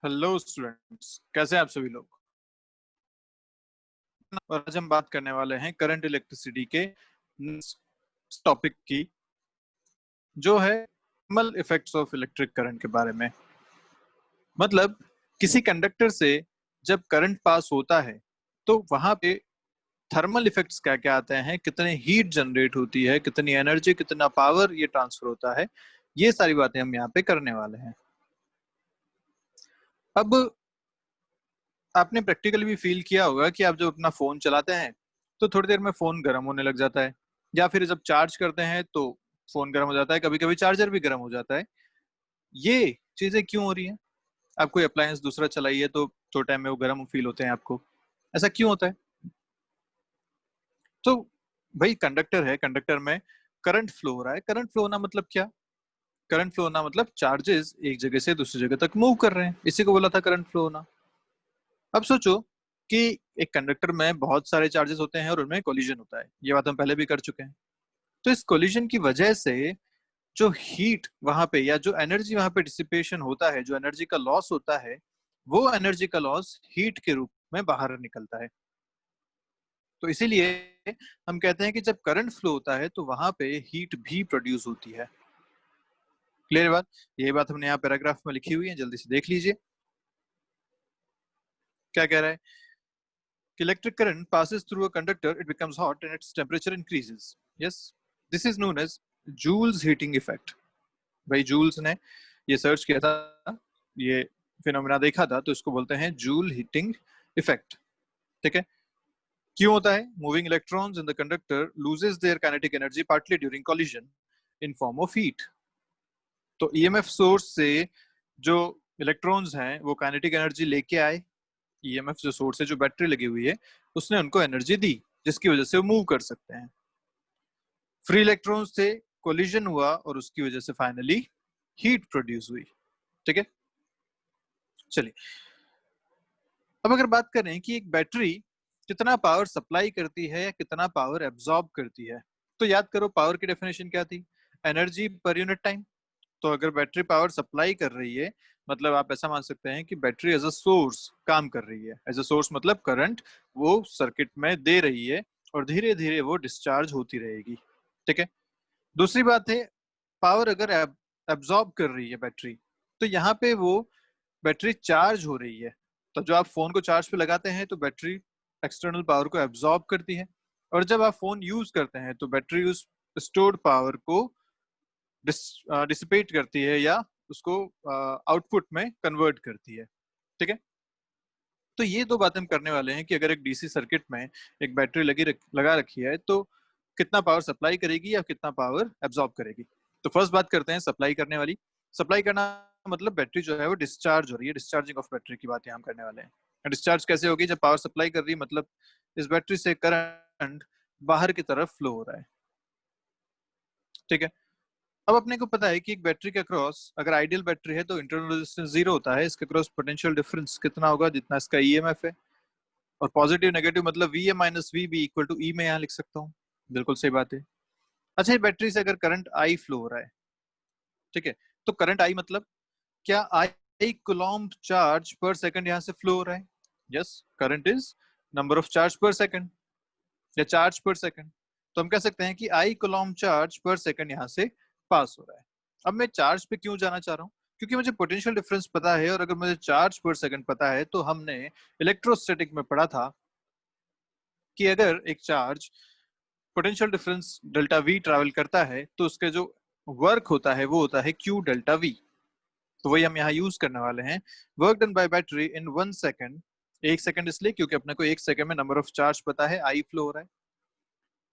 Hello students, कैसे हैं आप सभी लोग। और आज हम बात करने वाले हैं करंट इलेक्ट्रिसिटी के टॉपिक की, जो है thermal effects of electric current के बारे में। मतलब किसी कंडक्टर से जब करंट पास होता है तो वहां पे थर्मल इफेक्ट्स क्या क्या आते हैं, कितने हीट जनरेट होती है, कितनी एनर्जी, कितना पावर ये ट्रांसफर होता है। ये सारी बातें हम यहाँ पे करने वाले हैं। अब आपने प्रैक्टिकली भी फील किया होगा कि आप जब अपना फोन चलाते हैं तो थोड़ी देर में फोन गर्म होने लग जाता है, या फिर जब चार्ज करते हैं तो फोन गर्म हो जाता है, कभी कभी चार्जर भी गर्म हो जाता है। ये चीजें क्यों हो रही हैं? आप कोई अप्लायंस दूसरा चलाइए तो थोड़े टाइम में वो गर्म फील होते हैं आपको। ऐसा क्यों होता है? तो भाई कंडक्टर है, कंडक्टर में करंट फ्लो हो रहा है। करंट फ्लो होना मतलब क्या? करंट फ्लो होना मतलब चार्जेस एक जगह से दूसरी जगह तक मूव कर रहे हैं, इसी को बोला था करंट फ्लो होना। अब सोचो कि एक कंडक्टर में बहुत सारे चार्जेस होते हैं और उनमें कोलिजन होता है, ये बात हम पहले भी कर चुके हैं। तो इस कोलिजन की वजह से जो हीट वहां पे या जो एनर्जी वहां पे डिसिपेशन होता है, जो एनर्जी का लॉस होता है, वो एनर्जी का लॉस हीट के रूप में बाहर निकलता है। तो इसीलिए हम कहते हैं कि जब करंट फ्लो होता है तो वहां पे हीट भी प्रोड्यूस होती है। क्लियर बात? यही बात हमने यहाँ पैराग्राफ में लिखी हुई है, जल्दी से देख लीजिए क्या कह रहा है। Electric current passes through a conductor, it becomes hot and its temperature increases. Yes, this is known as Joule's heating effect. भाई जूल्स ने ये सर्च किया था, ये फिनोमेना देखा था, तो इसको बोलते हैं जूल हीटिंग इफेक्ट। ठीक है? क्यों होता है? Moving electrons in the conductor loses their kinetic energy partly during collision in form of heat. तो ईएमएफ सोर्स से जो इलेक्ट्रॉन्स हैं वो काइनेटिक एनर्जी लेके आए। ईएमएफ जो सोर्स है, जो बैटरी लगी हुई है, उसने उनको एनर्जी दी जिसकी वजह से वो मूव कर सकते हैं। फ्री इलेक्ट्रॉन्स से कोलिजन हुआ और उसकी वजह से फाइनली हीट प्रोड्यूस हुई। ठीक है, चलिए अब अगर बात करें कि एक बैटरी कितना पावर सप्लाई करती है या कितना पावर एब्जॉर्ब करती है, तो याद करो पावर की डेफिनेशन क्या थी? एनर्जी पर यूनिट टाइम। तो अगर बैटरी पावर सप्लाई कर रही है, मतलब आप ऐसा मान सकते हैं कि बैटरी एज अ सोर्स काम कर रही है। एज अ सोर्स मतलब करंट वो सर्किट में दे रही है और धीरे धीरे वो डिस्चार्ज होती रहेगी। ठीक है। दूसरी बात है, पावर अगर एब्जॉर्ब कर रही है बैटरी, तो यहाँ पे वो बैटरी चार्ज हो रही है। तो जब आप फोन को चार्ज पे लगाते हैं तो बैटरी एक्सटर्नल पावर को एब्जॉर्ब करती है, और जब आप फोन यूज करते हैं तो बैटरी उस स्टोर्ड पावर को डिसिपेट करती है या उसको आउटपुट में कन्वर्ट करती है। ठीक है। तो ये दो बातें हम करने वाले हैं कि अगर एक डीसी सर्किट में एक बैटरी लगा रखी है तो कितना पावर सप्लाई करेगी या कितना पावर एब्जॉर्ब करेगी। तो फर्स्ट बात करते हैं सप्लाई करने वाली। सप्लाई करना मतलब बैटरी जो है वो डिस्चार्ज हो रही है, डिस्चार्जिंग ऑफ बैटरी की बात यहाँ हम करने वाले हैं। डिस्चार्ज कैसे होगी? जब पावर सप्लाई कर रही है, मतलब इस बैटरी से करंट बाहर की तरफ फ्लो हो रहा है। ठीक है। अब अपने को पता है कि एक बैटरी के अक्रॉस, अगर आइडियल बैटरी है तो इंटरनल रेजिस्टेंस जीरो होता है, इसके अक्रॉस पोटेंशियल डिफरेंस कितना होगा? जितना इसका ईएमएफ है। और पॉजिटिव नेगेटिव मतलब V A minus V B equal to E में यहाँ लिख सकता हूँ। बिल्कुल सही बात है। अच्छा, ये बैटरी से अगर करंट आई फ्लो हो रहा है, ठीक है, तो करंट आई मतलब क्या? आई कूलम्ब चार्ज पर सेकंड यहाँ से फ्लो हो रहा है। Yes, current is number of charge पर सेकंड या चार्ज पर सेकंड। तो हम कह सकते हैं कि आई कूलम्ब चार्ज पर सेकंड यहाँ से पास हो रहा है। अब मैं चार्ज पे क्यों जाना चाह रहा हूँ? क्योंकि मुझे पोटेंशियल डिफरेंस पता है, और अगर मुझे चार्ज पर सेकंड पता है तो हमने इलेक्ट्रोस्टैटिक में पढ़ा था कि अगर एक charge potential difference delta we travel करता है तो उसके जो वर्क होता है वो होता है क्यू डेल्टा वी। तो वही हम यहाँ यूज करने वाले हैं। Work done by battery in 1 second. 1 second इसलिए क्योंकि अपने को 1 सेकंड में नंबर ऑफ चार्ज पता है, आई फ्लो हो रहा है।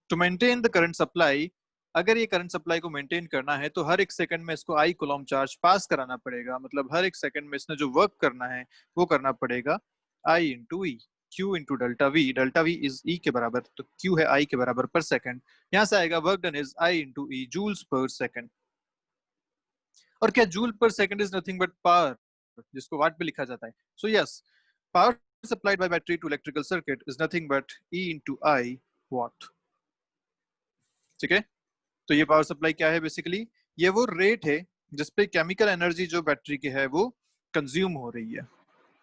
To maintain the current supply, अगर ये करंट सप्लाई को मेंटेन करना है तो हर 1 सेकंड में इसको आई कूलम्ब चार्ज पास कराना पड़ेगा। मतलब हर 1 सेकंड में इसने जो वर्क करना है वो करना पड़ेगा I into E, Q into delta V. Delta V is E के बराबर, तो क्यू है आई के बराबर पर सेकंड। यहाँ से आएगा work done is I into E, joules per second. और क्या joule per second is nothing but power, जिसको वाट पे लिखा जाता है। So yes, power supplied by battery to electrical circuit is nothing but E into I watt. ठीक है। तो ये पावर सप्लाई क्या है? बेसिकली ये वो रेट है जिसपे केमिकल एनर्जी जो बैटरी की है वो कंज्यूम हो रही है।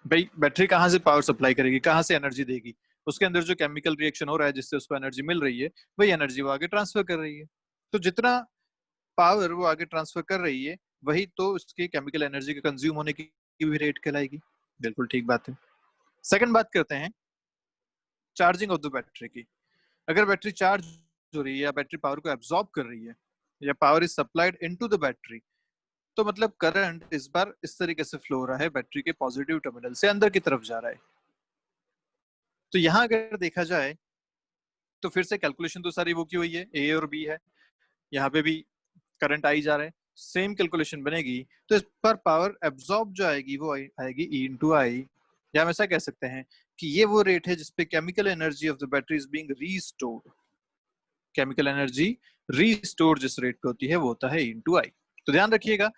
भाई बैटरी कहाँ से पावर सप्लाई करेगी, कहाँ से एनर्जी देगी? उसके अंदर जो केमिकल रिएक्शन हो रहा है जिससे उसको एनर्जी मिल रही है, वही एनर्जी वो आगे ट्रांसफर कर रही है। तो जितना पावर वो आगे ट्रांसफर कर रही है, वही तो उसकी केमिकल एनर्जी के कंज्यूम होने की भी रेट कहलाएगी। बिल्कुल ठीक बात है। सेकंड बात करते हैं चार्जिंग ऑफ द बैटरी की। अगर बैटरी चार्ज हो रही है या बैटरी पावर को एब्जॉर्ब कर रही है या power is supplied into the battery, तो मतलब करंट इस बार इस तरीके से फ्लो हो रहा है, बैटरी के पॉजिटिव टर्मिनल से अंदर की तरफ जा रहा है। तो यहां अगर देखा जाए तो फिर से कैलकुलेशन तो सारी वो की हुई है, ए और बी है, यहाँ पे भी करंट आई जा रहा है, सेम कैलकुलेशन बनेगी। तो इस पर पावर एब्जॉर्ब जो आएगी वो आएगी ई इंटू आई, या हम ऐसा कह सकते हैं कि ये वो रेट है जिसपे chemical energy of the battery is being restored. Chemical energy restore जिस रेट पे होती है वो होता है ई इंटू आई। तो ध्यान रखिएगा,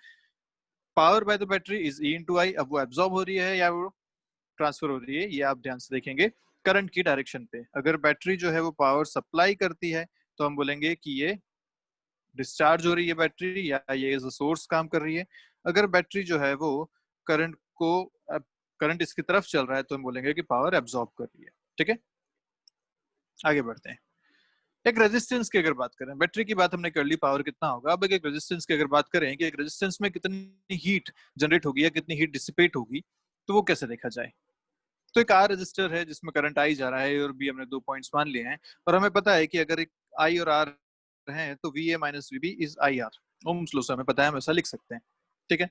power by the battery is E into I. अब वो एब्जॉर्ब हो रही है या वो ट्रांसफर हो रही है, ये आप ध्यान से देखेंगे करंट की डायरेक्शन पे। अगर बैटरी जो है वो पावर सप्लाई करती है तो हम बोलेंगे कि ये डिस्चार्ज हो रही है बैटरी, या ये एज अ सोर्स काम कर रही है। अगर बैटरी जो है वो करंट को करंट इसकी तरफ चल रहा है तो हम बोलेंगे कि पावर एब्जॉर्ब कर रही है। ठीक है, आगे बढ़ते हैं। एक रेजिस्टेंस की अगर बात करें, बैटरी की बात हमने कर ली, पावर कितना होगा। अब एक रेजिस्टेंस की अगर बात करें कि एक रेजिस्टेंस में कितनी हीट जनरेट होगी या कितनी हीट डिसिपेट होगी, तो वो कैसे देखा जाए। तो एक आर रजिस्टर है जिसमें करंट आई जा रहा है, और बी हमने 2 पॉइंट्स मान लिए हैं, और हमें पता है कि अगर एक आई और आर है तो V A minus V B is I R. Ohm's law से हमें पता है, हम ऐसा लिख सकते हैं। ठीक है,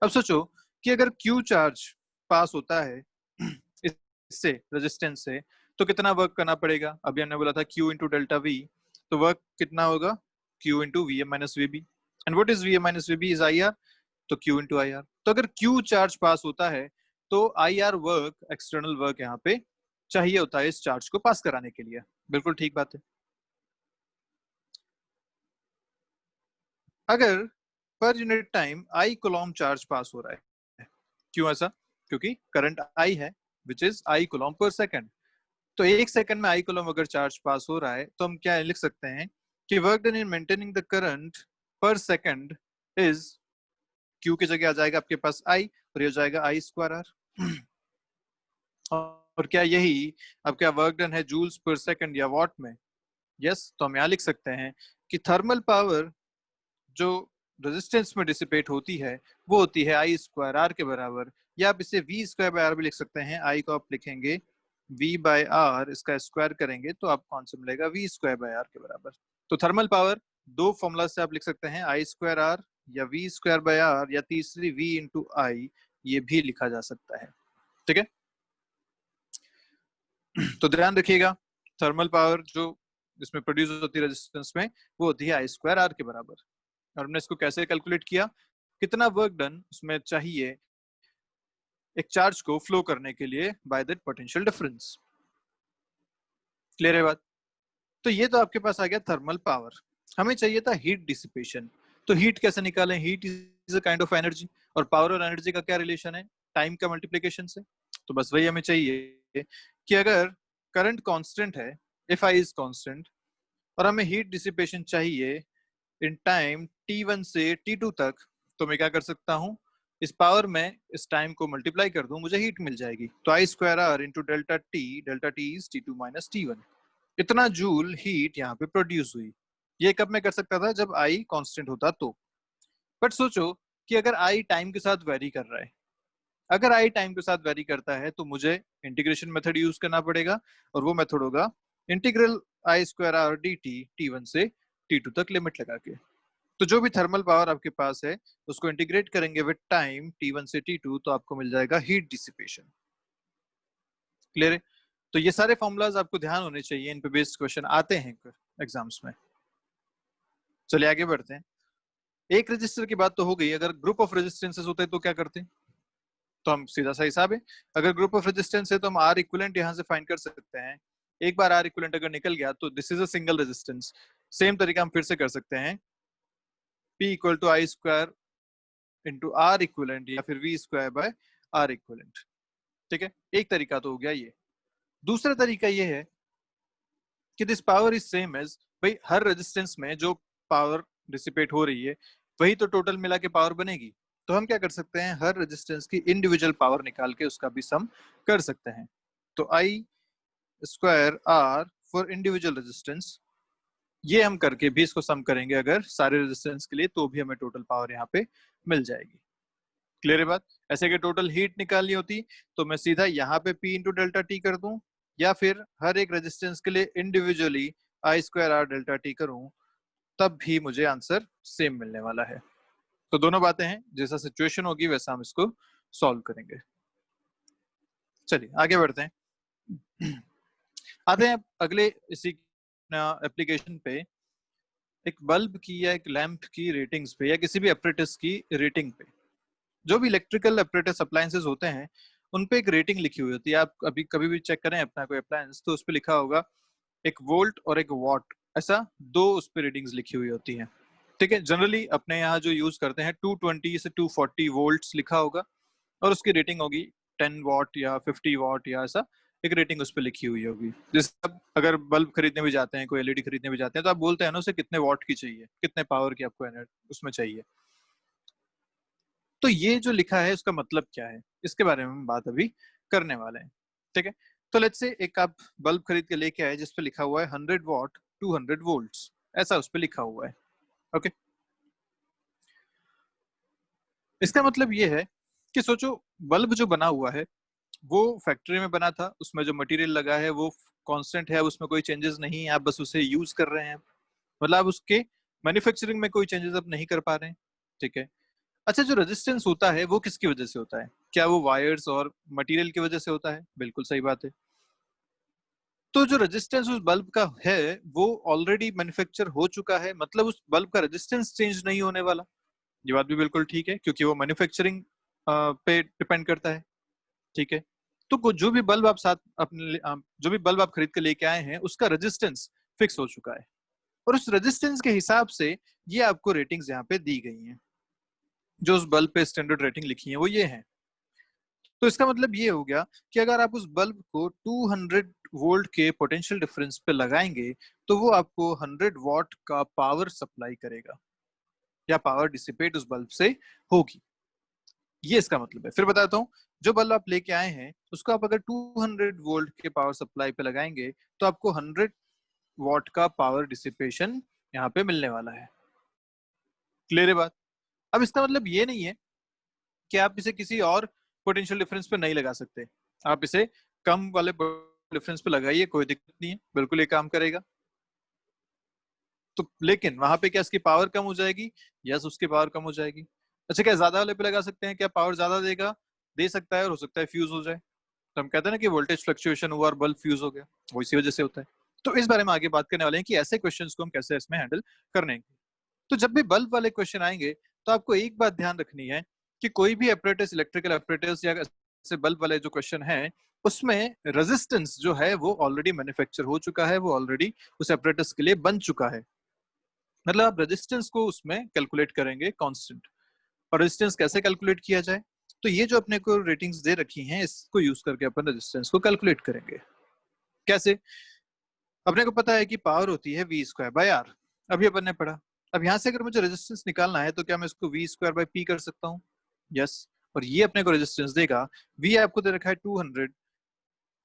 अब सोचो कि अगर क्यू चार्ज पास होता है इससे रेजिस्टेंस से, तो कितना वर्क करना पड़ेगा। अभी हमने बोला था क्यू इंटू डेल्टा वी, तो वर्क कितना होगा, Q into V A minus V B. And what is V A minus V B is I R, तो क्यू इंटू आई आर। तो अगर क्यू चार्ज पास होता है तो I R work, external work यहाँ पे चाहिए होता है इस चार्ज को पास कराने के लिए। बिल्कुल ठीक बात है। अगर पर unit time I coulomb charge pass हो रहा है, क्यों ऐसा, क्योंकि करंट आई है विच इज आई कूलॉम पर सेकंड। तो एक सेकंड में आई कूलॉम अगर चार्ज पास हो रहा है तो हम क्या लिख सकते हैं कि work done in maintaining the current पर सेकंड इज, क्यू की जगह आ जाएगा आपके पास आई, और ये हो जाएगा आई स्क्वायर आर। और क्या यही अब क्या वर्क डन है जूल्स पर सेकंड या वॉट में? यस, तो हम यहाँ लिख सकते हैं कि थर्मल पावर जो रेजिस्टेंस में डिसिपेट होती है वो होती है आई स्क्वायर आर के बराबर, या आप इसे वी स्क्वायर बाय आर भी लिख सकते हैं। आई को आप लिखेंगे वी बाय आर, इसका स्क्वायर करेंगे तो आपको आंसर मिलेगा वी स्क्वायर बाय आर के बराबर। तो थर्मल पावर दो फॉर्मूला से आप लिख सकते हैं, आई स्क्वायर आर या वी स्क्वायर बाय आर, या तीसरी वी इंटू आई, ये भी लिखा जा सकता है। ठीक है, तो ध्यान रखिएगा, थर्मल पावर जो इसमें प्रोड्यूस होती है रेजिस्टेंस में, वो होती है आई स्क्वायर आर के बराबर। और हमने इसको कैसे कैलकुलेट किया, कितना वर्क डन उसमें चाहिए एक चार्ज को फ्लो करने के लिए by that potential difference. Clear है बात? तो ये तो आपके पास आ गया थर्मल पावर। हमें चाहिए था हीट डिसिपेशन। तो हीट कैसे निकालें, heat is a kind of energy, और पावर और एनर्जी का क्या रिलेशन है, टाइम का मल्टीप्लिकेशन से। तो बस वही हमें चाहिए कि अगर करंट कांस्टेंट है, इफ आई इज कांस्टेंट, और हमें हीट डिसिपेशन चाहिए इन टाइम t1 से t2 तक, तो मैं क्या कर सकता हूँ, इस पावर में इस टाइम को मल्टीप्लाई कर दूं, मुझे हीट मिल जाएगी। तो I square R into delta T is t2 minus t1। इतना जूल हीट यहाँ पे प्रोड्यूस हुई। ये कब मैं कर सकता था, जब आई कांस्टेंट होता तो। बट सोचो कि अगर आई टाइम के साथ वेरी कर रहा है, अगर आई टाइम के साथ वेरी करता है तो मुझे इंटीग्रेशन मेथड यूज करना पड़ेगा, और वो मेथड होगा integral I square R D T t1 से t2 तक लिमिट लगा के। तो जो भी थर्मल पावर आपके पास है उसको इंटीग्रेट करेंगे विद टाइम t1 से t2, तो आपको मिल जाएगा हीट डिसिपेशन। क्लियर है? तो ये सारे फॉर्मूलाज आपको ध्यान होने चाहिए, इन पे बेस्ड क्वेश्चन आते हैं एग्जाम्स में। चलिए आगे बढ़ते हैं। एक रजिस्टर की बात तो हो गई, अगर ग्रुप ऑफ रेजिस्टेंसेस होते तो क्या करते हैं? तो हम सीधा सा हिसाब है, अगर ग्रुप ऑफ रेजिस्टेंस है तो हम आर इक्विवेलेंट यहाँ से फाइंड कर सकते हैं। एक बार आर इक्विवेलेंट अगर निकल गया तो this is a single resistance. Same तरीका हम फिर से कर सकते हैं, P equal to I square into R equivalent, या फिर V square by R equivalent. ठीक है, एक तरीका तो हो गया ये। दूसरा तरीका ये है कि this power is same as, भाई हर रेजिस्टेंस में जो पावर डिसिपेट हो रही है वही तो टोटल मिला के पावर बनेगी। तो हम क्या कर सकते हैं, हर रेजिस्टेंस की इंडिविजुअल पावर निकाल के उसका भी सम कर सकते हैं। तो I square R for individual resistance, ये हम करके भी इसको सम करेंगे अगर सारे रेजिस्टेंस के लिए, तो भी हमें टोटल पावर यहाँ पे मिल जाएगी। क्लियर है बात? ऐसे कि टोटल हीट निकालनी होती तो मैं सीधा यहाँ पे P इंटू डेल्टा टी कर दूं, या फिर हर एक रेजिस्टेंस के लिए इंडिविजुअली आई स्क्वायर आर डेल्टा टी करूं, तब भी मुझे आंसर सेम मिलने वाला है। तो दोनों बातें हैं, जैसा सिचुएशन होगी वैसा हम इसको सॉल्व करेंगे। चलिए आगे बढ़ते हैं। आते हैं अगले इसी एप्लीकेशन पे, एक बल्ब की या एक लैंप की रेटिंग्स पे या किसी भी एपरेटस की रेटिंग पे। जो भी इलेक्ट्रिकल एपरेटस अप्लायंसेस होते हैं उन पे एक रेटिंग लिखी हुई होती है। आप अभी कभी भी चेक करें अपना कोई अप्लायंस तो उस पे लिखा होगा एक वोल्ट और एक वॉट, ऐसा दो उस पे रेटिंग्स लिखी हुई होती हैं। ठीक है, जनरली अपने यहाँ जो यूज करते हैं 220 से 240 वोल्ट्स लिखा होगा और उसकी रेटिंग होगी 10 वॉट या 50 वॉट या ऐसा एक रेटिंग उस पर लिखी हुई होगी। जैसे आप अगर बल्ब खरीदने भी जाते हैं, कोई एलईडी खरीदने भी जाते हैं, तो आप बोलते हैं ना उसे कितने वॉट की चाहिए, कितने पावर की आपको उसमें चाहिए। तो ये जो लिखा है उसका मतलब क्या है, इसके बारे में हम बात अभी करने वाले हैं। ठीक है, तो लेट्स से एक आप बल्ब खरीद के लेके आए जिस पे लिखा हुआ है 100 वॉट 200 वोल्ट्स, ऐसा उस पे लिखा हुआ है। ओके, इसका मतलब ये है कि सोचो बल्ब जो बना हुआ है वो फैक्ट्री में बना था, उसमें जो मटेरियल लगा है वो कांस्टेंट है, उसमें कोई चेंजेस नहीं है, आप बस उसे यूज कर रहे हैं, मतलब आप उसके मैन्युफैक्चरिंग में कोई चेंजेस आप नहीं कर पा रहे हैं। ठीक है, अच्छा जो रेजिस्टेंस होता है वो किसकी वजह से होता है? क्या वो वायर्स और मटेरियल की वजह से होता है? बिल्कुल सही बात है। तो जो रेजिस्टेंस उस बल्ब का है वो ऑलरेडी मैन्युफैक्चर हो चुका है, मतलब उस बल्ब का रेजिस्टेंस चेंज नहीं होने वाला। ये बात भी बिल्कुल ठीक है क्योंकि वो मैन्युफैक्चरिंग पे डिपेंड करता है। ठीक है, तो जो भी बल्ब आप साथ जो भी बल्ब आप खरीद के लेके आए हैं उसका रेजिस्टेंस फिक्स हो चुका है, और उस रेजिस्टेंस के हिसाब से ये आपको रेटिंग्स यहाँ पे दी गई हैं। जो उस बल्ब पे स्टैंडर्ड रेटिंग लिखी है वो ये है। तो इसका मतलब ये हो गया कि अगर आप उस बल्ब को 200 वोल्ट के पोटेंशियल डिफरेंस पे लगाएंगे तो वो आपको 100 वॉट का पावर सप्लाई करेगा या पावर डिसिपेट उस बल्ब से होगी। ये इसका मतलब है। फिर बताता हूँ, जो बल्ब आप लेके आए हैं उसको आप अगर 200 वोल्ट के पावर सप्लाई पे लगाएंगे तो आपको 100 वॉट का पावर डिसिपेशन यहाँ पे मिलने वाला है। क्लियर है बात? अब इसका मतलब ये नहीं है कि आप इसे किसी और पोटेंशियल डिफरेंस पे नहीं लगा सकते। आप इसे कम वाले डिफरेंस पे लगाइए, कोई दिक्कत नहीं है, बिल्कुल ये काम करेगा। तो लेकिन वहां पे क्या इसकी पावर कम हो जाएगी? यस, उसकी पावर कम हो जाएगी। अच्छा, क्या ज्यादा वाले पे लगा सकते हैं? क्या पावर ज्यादा देगा? दे सकता है, और हो सकता है फ्यूज हो जाए। तो हम कहते हैं ना कि वोल्टेज फ्लक्चुएशन हुआ और बल्ब फ्यूज हो गया, वो इसी वजह से होता है। तो इस बारे में आगे बात करने वाले हैं कि ऐसे क्वेश्चंस को हम कैसे इसमें हैंडल करने। तो जब भी बल्ब वाले क्वेश्चन आएंगे तो आपको एक बात ध्यान रखनी है कि कोई भी अपरेटस, इलेक्ट्रिकल अपरेटस या ऐसे बल्ब वाले जो क्वेश्चन है उसमें रेजिस्टेंस जो है वो ऑलरेडी मैन्युफैक्चर हो चुका है, वो ऑलरेडी उस अपरेटस के लिए बन चुका है। मतलब आप रेजिस्टेंस को उसमें कैलकुलेट करेंगे कांस्टेंट। और रेजिस्टेंस कैसे कैलकुलेट किया जाए? तो ये जो अपने को रेटिंग्स दे रखी हैं इसको यूज करके अपन रेजिस्टेंस को कैलकुलेट करेंगे। कैसे? अपने को पता है कि पावर होती है वी स्क्वायर बाय आर, अभी अपन ने पढ़ा। अब यहाँ से अगर मुझे रेजिस्टेंस निकालना है तो क्या मैं इसको वी स्क्वायर बाय पी कर सकता हूँ? यस। और ये अपने को रेजिस्टेंस देगा, वी आपको दे रखा है 200,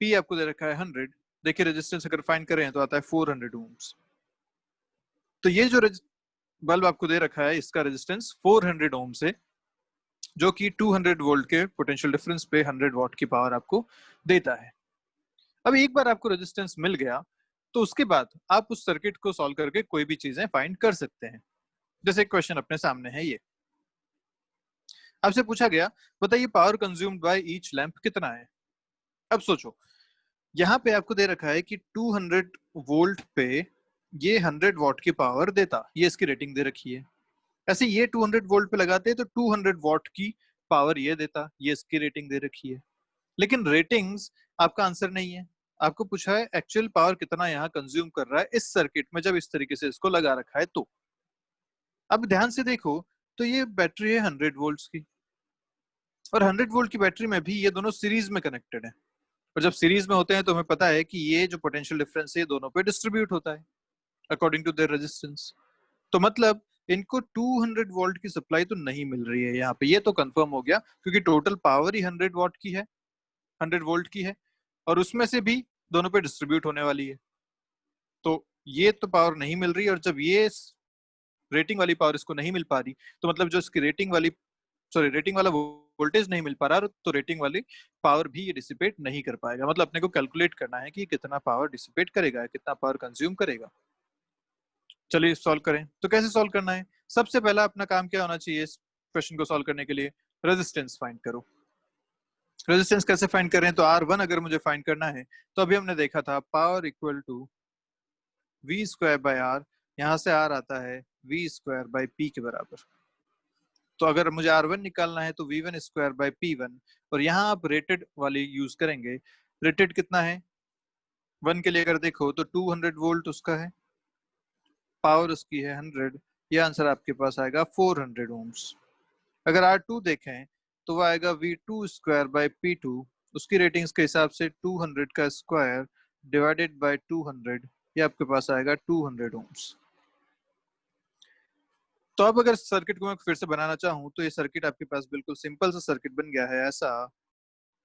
पी आपको दे रखा है 100। देखिए रेजिस्टेंस अगर फाइंड करें तो आता है 400 ओम्स। तो ये जो बल्ब आपको दे रखा है इसका रेजिस्टेंस 400 ओम्स है, जो कि 200 वोल्ट के पोटेंशियल डिफरेंस पे 100 वॉट की पावर आपको देता है। अब एक बार आपको रेजिस्टेंस मिल गया तो उसके बाद आप उस सर्किट को सॉल्व करके कोई भी चीजें फाइंड कर सकते हैं। जैसे क्वेश्चन अपने सामने है, ये आपसे पूछा गया बताइए power consumed by each lamp कितना है। अब सोचो, यहाँ पे आपको दे रखा है कि 200 वोल्ट पे ये 100 वॉट की पावर देता, ये इसकी रेटिंग दे रखी है। ऐसे ये 200 वोल्ट पे लगाते तो 200 वॉट की पावर ये देता, ये इसकी रेटिंग दे रखी है। लेकिन रेटिंग्स आपका आंसर नहीं है, आपको पूछा है एक्चुअल पावर कितना यहाँ कंज्यूम कर रहा है इस सर्किट में जब इस तरीके से इसको लगा रखा है। तो अब ध्यान से देखो, तो ये बैटरी है 100 वोल्ट की, और 100 वोल्ट की बैटरी में भी ये दोनों सीरीज में कनेक्टेड है। और जब सीरीज में होते हैं तो हमें पता है कि ये जो पोटेंशियल डिफरेंस है दोनों पे डिस्ट्रीब्यूट होता है अकॉर्डिंग टू देयर रेजिस्टेंस। तो मतलब इनको 200 वोल्ट की सप्लाई तो नहीं मिल रही है यहाँ पे, ये तो कंफर्म हो गया क्योंकि टोटल पावर ही 100 वॉट की है, 100 वोल्ट की है, और उसमें से भी दोनों पे डिस्ट्रीब्यूट होने वाली है। तो ये तो पावर नहीं मिल रही, और जब ये रेटिंग वाली पावर इसको नहीं मिल पा रही, तो मतलब जो इसकी रेटिंग वाली, सॉरी, रेटिंग वाला वोल्टेज नहीं मिल पा रहा, तो रेटिंग वाली पावर भी ये डिसिपेट नहीं कर पाएगा। मतलब अपने को कैलकुलेट करना है कि कितना पावर डिसिपेट करेगा, कितना पावर कंज्यूम करेगा। चलिए सॉल्व करें। तो कैसे सॉल्व करना है? सबसे पहला अपना काम क्या होना चाहिए इस क्वेश्चन को सॉल्व करने के लिए? रेजिस्टेंस फाइंड करो। रेजिस्टेंस कैसे फाइंड करें? तो R1 अगर मुझे फाइंड करना है, तो अभी हमने देखा था power equal to V square by R, यहाँ से R आता है V स्क्वायर बाय P के बराबर। तो अगर मुझे R1 निकालना है तो V1 स्क्वायर बाय P1, और यहाँ आप रेटेड वाली यूज करेंगे। रेटेड कितना है 1 के लिए? अगर देखो तो 200 वोल्ट उसका है, पावर उसकी है 100, ये आंसर आपके पास आएगा 400 ओम्स। अगर R2 देखें तो वो आएगा V2 स्क्वायर बाय P2, उसकी रेटिंग्स के हिसाब से 200 का स्क्वायर डिवाइडेड बाय 200, ये आपके पास आएगा 200 ओम्स। तो अब अगर सर्किट को मैं फिर से बनाना चाहूँ तो ये सर्किट आपके पास बिल्कुल सिंपल सा सर्किट बन गया है, ऐसा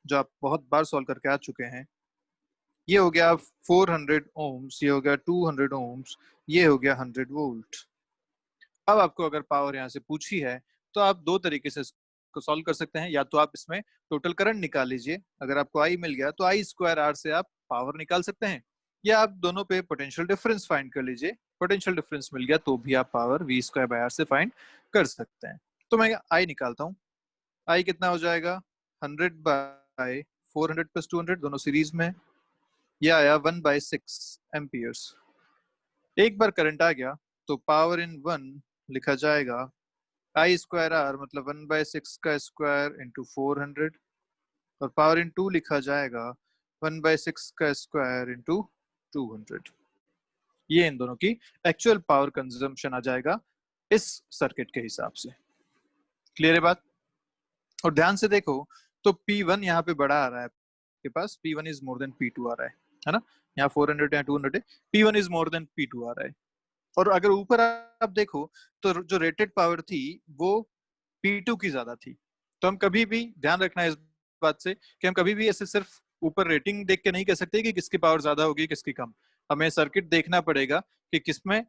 जो आप बहुत बार सॉल्व करके आ चुके हैं। ये हो गया 400 ओम्स, ये हो गया 200 ओम्स, ये हो गया 100 वोल्ट। अब आपको अगर पावर यहाँ से पूछी है तो आप दो तरीके से इसको सॉल्व कर सकते हैं। या तो आप इसमें टोटल करंट निकाल लीजिए, अगर आपको आई मिल गया तो आई स्क्वायर आर से आप पावर निकाल सकते हैं, या आप दोनों पे पोटेंशियल डिफरेंस फाइंड कर लीजिए। पोटेंशियल डिफरेंस मिल गया तो भी आप power V square by R से फाइंड कर सकते हैं। तो मैं आई निकालता हूँ। आई कितना हो जाएगा? 100 बाय 400 प्लस 200, दोनों सीरीज में, यह आया 1/6 एम्पियर्स। एक बार करंट आ गया तो पावर इन 1 लिखा जाएगा आई स्क्वायर आर, मतलब 1/6 का स्क्वायर इंटू 400, और पावर इन 2 लिखा जाएगा 1/6 का स्क्वायर इंटू 200। ये इन दोनों की एक्चुअल पावर कंजम्पशन आ जाएगा इस सर्किट के हिसाब से। क्लियर है बात? और ध्यान से देखो तो P1 यहाँ पे बड़ा आ रहा है आपके पास, P1 is more than P2 आ रहा है ना? यहाँ 400 या 200 है, P1 is more than P2 आ रहा है। और अगर ऊपर आप देखो तो जो रेटेड पावर थी वो P2 की ज्यादा थी। तो हम कभी भी ध्यान रखना है इस बात से कि हम कभी भी ऐसे सिर्फ ऊपर रेटिंग देख के नहीं कह सकते कि किसकी पावर ज्यादा होगी किसकी कम। हमें सर्किट देखना पड़ेगा कि किसमें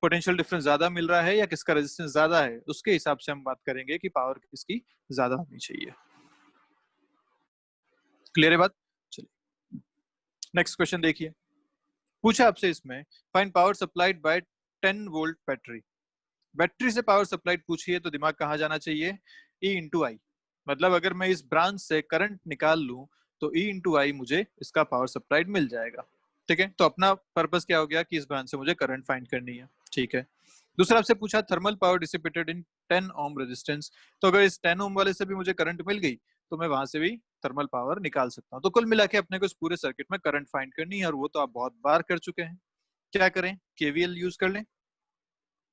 पोटेंशियल डिफरेंस ज्यादा मिल रहा है या किसका रेजिस्टेंस ज्यादा है, उसके हिसाब से हम बात करेंगे कि पावर किसकी ज्यादा होनी चाहिए। क्लियर है बात? चलिए नेक्स्ट क्वेश्चन देखिए। पूछा आपसे इसमें find power supplied bye 10 volt battery. Battery से पावर सप्लाइड पूछिए तो दिमाग कहाँ जाना चाहिए? E इंटू आई। मतलब अगर मैं इस ब्रांच से करंट निकाल लूं तो E इंटू आई मुझे इसका पावर सप्लाइड मिल जाएगा। ठीक है, तो अपना पर्पस क्या हो गया कि इस ब्रांच से मुझे करंट फाइंड करनी है। ठीक है, दूसरा आपसे पूछा थर्मल पावर डिसिपेटेड इन 10 ओम रेजिस्टेंस। तो अगर इस 10 ओम वाले से भी मुझे करंट मिल गई तो मैं वहां से भी थर्मल पावर निकाल सकता हूँ। तो कुल मिला के अपने को इस पूरे सर्किट में करंट फाइंड करनी है, और वो तो आप बहुत बार कर चुके हैं। क्या करें? केवीएल यूज कर लें।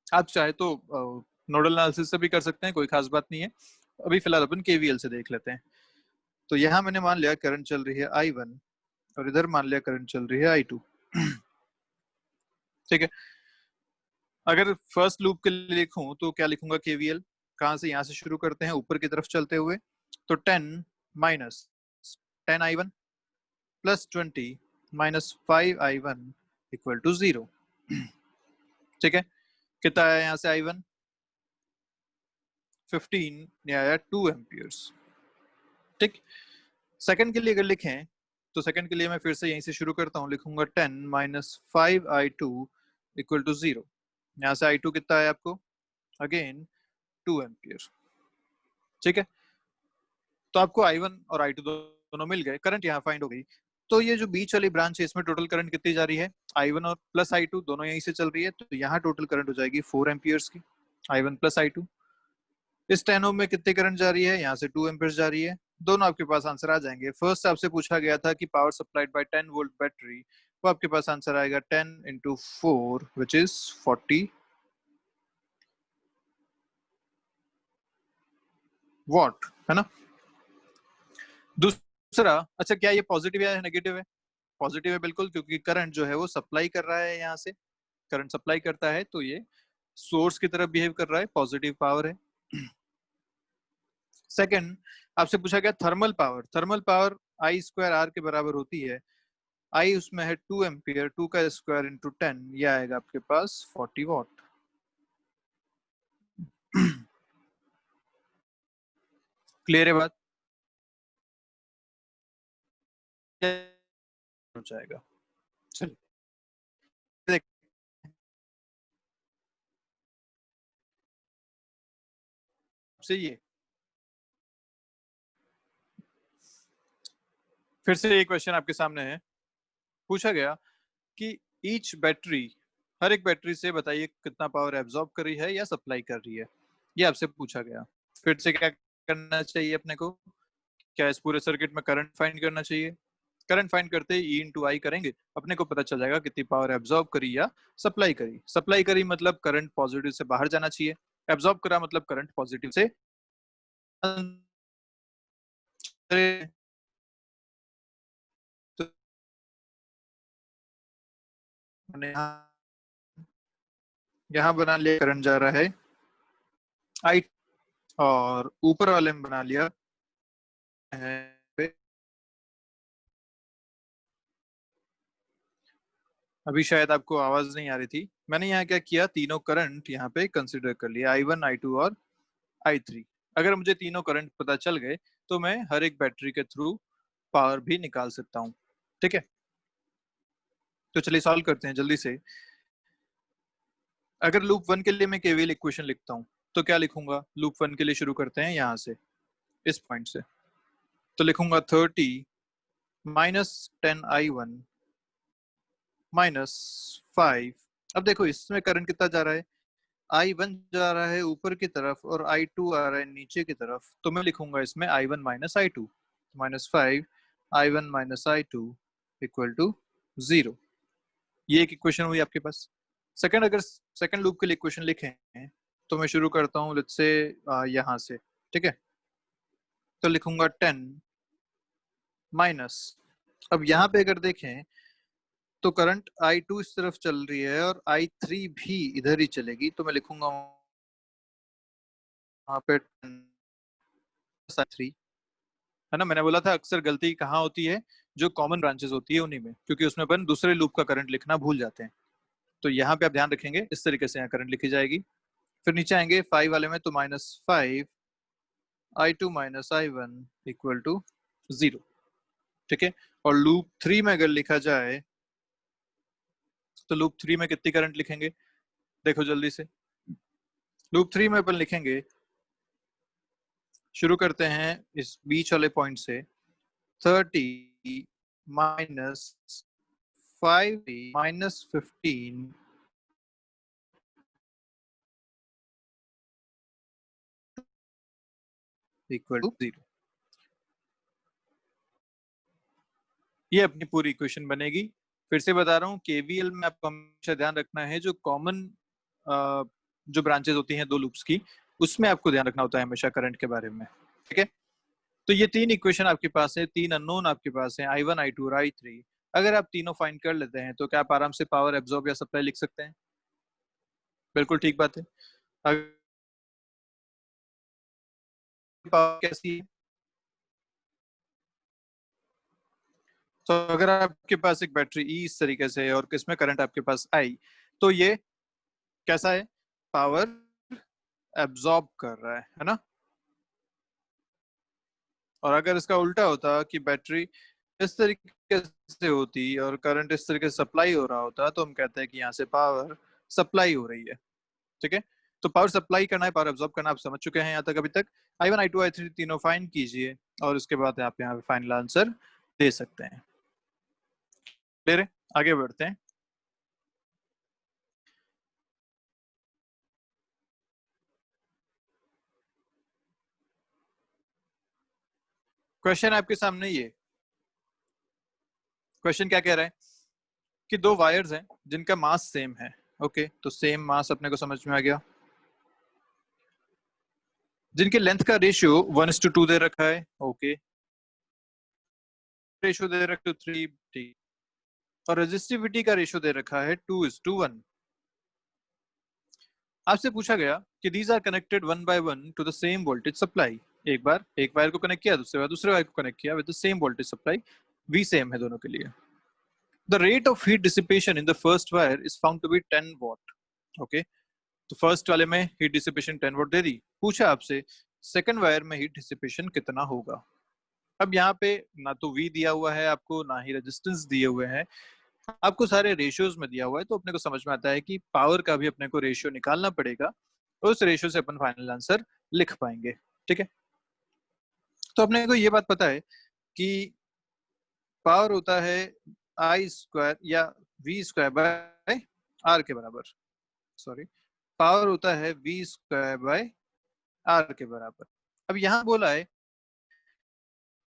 आप चाहे तो नोडल एनालिसिस से भी कर सकते हैं, कोई खास बात नहीं है। अभी फिलहाल अपन केवीएल से देख लेते हैं। तो यहाँ मैंने मान लिया करंट चल रही है I1, और इधर मान लिया करंट चल रही है I2। ठीक है, अगर फर्स्ट लूप के लिए लिखूं तो क्या लिखूंगा? केवीएल कहां से? यहाँ से शुरू करते हैं ऊपर की तरफ चलते हुए। तो 10 minus 10I1 plus 20 minus 5I1 equal to 0। ठीक है, कितना आया यहाँ से? I1 15, ये आया 2 एम्पियर्स। ठीक, सेकंड के लिए अगर लिखें तो सेकंड के लिए मैं फिर से यहीं से शुरू करता हूँ, लिखूंगा 10 माइनस 5I2 इक्वल टू 0। यहाँ से I2 कितना है आपको? Again 2 ampere. ठीक है, तो आपको I1 और I2 दोनों मिल गए, करंट यहाँ फाइंड हो गई। तो ये जो बीच वाली ब्रांच है इसमें टोटल करंट कितनी जा रही है? I1 और प्लस I2 दोनों यहीं से चल रही है, तो यहाँ टोटल करंट हो जाएगी 4 एम्पियर्स की, I1 प्लस I2। इस 10 ओम में कितनी करंट जा रही है? यहाँ से 2 एम्पियर्स जा रही है। दोनों आपके पास आंसर आ जाएंगे। फर्स्ट आपसे पूछा गया था कि power supplied bye 10 volt battery, वो आपके पास आंसर आएगा 10 इंटू 4 विच इज 40 वॉट, है ना? दूसरा, अच्छा क्या ये पॉजिटिव या नेगेटिव है? पॉजिटिव है बिल्कुल, क्योंकि करंट जो है वो सप्लाई कर रहा है, यहाँ से करंट सप्लाई करता है, तो ये सोर्स की तरफ बिहेव कर रहा है, पॉजिटिव पावर है। सेकंड, आपसे पूछा गया thermal power. Thermal power I square R के बराबर होती है। आई उसमें है 2 एम्पियर, 2 का स्क्वायर इंटू 10, यह आएगा आपके पास 40 वॉट। क्लियर है बात? हो जाएगा। चलिए से ये फिर से एक क्वेश्चन आपके सामने है। पूछा गया कि ईच बैटरी, हर एक बैटरी से बताइए कितना पावर एब्जॉर्ब कर रही है या सप्लाई कर रही है, ये आपसे पूछा गया। फिर से क्या करना चाहिए अपने को? क्या इस पूरे सर्किट में करंट फाइंड करना चाहिए? करंट फाइंड करते ही ई इंटू आई करेंगे, अपने को पता चल जाएगा कितनी पावर एब्जॉर्ब करी या सप्लाई करी। सप्लाई करी मतलब करंट पॉजिटिव से बाहर जाना चाहिए, एब्जॉर्ब करा मतलब करंट पॉजिटिव से तो यहाँ बना लिया करंट जा रहा है आई, और ऊपर वाले में बना लिया है। अभी शायद आपको आवाज नहीं आ रही थी। मैंने यहाँ क्या किया, तीनों करंट यहाँ पे कंसिडर कर लिया, I1 I2 और I3। अगर मुझे तीनों करंट पता चल गए तो मैं हर एक बैटरी के थ्रू पावर भी निकाल सकता हूँ। ठीक है, तो चलिए सॉल्व करते हैं जल्दी से। अगर लूप वन के लिए मैं केवीएल इक्वेशन लिखता हूँ तो क्या लिखूंगा? लूप वन के लिए शुरू करते हैं यहाँ से, इस पॉइंट से। तो लिखूंगा 30 - 10 I1 -5। अब देखो इसमें करंट कितना जा रहा है, I1 जा रहा है ऊपर की तरफ और I2 आ रहा है नीचे की तरफ। तो मैं लिखूंगा इसमें I1 - I2 -5 I1 - I2 equal to 0। ये एक इक्वेशन हुई आपके पास। सेकंड, अगर सेकंड लूप के लिए इक्वेशन लिखें तो मैं शुरू करता हूँ लेट्स से यहाँ से। ठीक है, तो लिखूंगा 10 माइनस, अब यहाँ पे अगर देखें तो करंट I2 इस तरफ चल रही है और I3 भी इधर ही चलेगी। तो मैं लिखूंगा वहां पे 10 है ना। मैंने बोला था अक्सर गलती कहाँ होती है, जो कॉमन ब्रांचेस होती है उन्हीं में, क्योंकि उसमें अपन दूसरे लूप का करंट लिखना भूल जाते हैं। तो यहाँ पे आप ध्यान रखेंगे, इस तरीके से यहाँ करंट लिखी जाएगी। फिर नीचे आएंगे 5 वाले में, तो -5 I2 - I1 इक्वल टू 0। ठीक है, और लूप 3 में अगर लिखा जाए तो लूप 3 में कितनी करंट लिखेंगे? देखो जल्दी से, लूप 3 में अपन लिखेंगे, शुरू करते हैं इस बीच वाले पॉइंट से, 30 माइनस 5 -15 इक्वल टू 0। ये अपनी पूरी इक्वेशन बनेगी। फिर से बता रहा हूँ, केवीएल में आपको हमेशा ध्यान रखना है जो कॉमन जो ब्रांचेस होती हैं दो लूप्स की, उसमें आपको ध्यान रखना होता है हमेशा करंट के बारे में। ठीक है, तो ये तीन इक्वेशन आपके पास है, तीन अननोन आपके पास है, I1 I2 और I3। अगर आप तीनों फाइंड कर लेते हैं तो क्या आप आराम से पावर एब्जॉर्ब या सप्लाई लिख सकते हैं? बिल्कुल ठीक बात है। अगर पावर कैसी है, तो अगर आपके पास एक बैटरी ई इस तरीके से है और इसमें करंट आपके पास आई, तो ये कैसा है? पावर एब्जॉर्ब कर रहा है ना। और अगर इसका उल्टा होता कि बैटरी इस तरीके से होती और करंट इस तरीके से सप्लाई हो रहा होता, तो हम कहते हैं कि यहाँ से पावर सप्लाई हो रही है। ठीक है, तो पावर सप्लाई करना है, पावर एब्जॉर्ब करना, आप समझ चुके हैं यहाँ तक अभी तक। I1 I2 I3 तीनों फाइंड कीजिए और उसके बाद आप यहाँ पे फाइनल आंसर दे सकते हैं। क्लियर है? आगे बढ़ते हैं। क्वेश्चन आपके सामने, ये क्वेश्चन क्या कह रहा है कि दो वायर्स हैं जिनका मास सेम है। ओके, तो सेम मास अपने को समझ में आ गया। जिनके लेंथ का रेशियो 1:2 दे रखा है। ओके, रेशियो दे रखा है 3, ठीक। और रेजिस्टिविटी का रेशियो दे रखा है 2:1। आपसे पूछा गया कि these are connected one by one to the same voltage supply. एक बार एक वायर को कनेक्ट किया, दूसरे बार दूसरे वायर को कनेक्ट किया with the same voltage supply, V same है दोनों के लिए। The rate of heat dissipation in the first wire is found to be 10 watt. Okay, तो फर्स्ट वाले में हीट डिसिपेशन 10 वॉट दे दी। पूछा आपसे सेकंड वायर में हीट डिसिपेशन कितना होगा। अब यहाँ पे ना तो V दिया हुआ है आपको, ना ही रेजिस्टेंस दिए हुए हैं, आपको सारे रेशियोज में दिया हुआ है, तो अपने को समझ में आता है कि पावर का भी अपने को रेशियो निकालना पड़ेगा, उस रेशियो से अपन फाइनल आंसर लिख पाएंगे। ठीक है, तो अपने को ये बात पता है कि पावर होता है आई स्क्वायर या वी स्क्वायर बाय आर के बराबर। सॉरी, पावर होता है वी स्क्वायर बाय आर के बराबर। अब यहाँ बोला है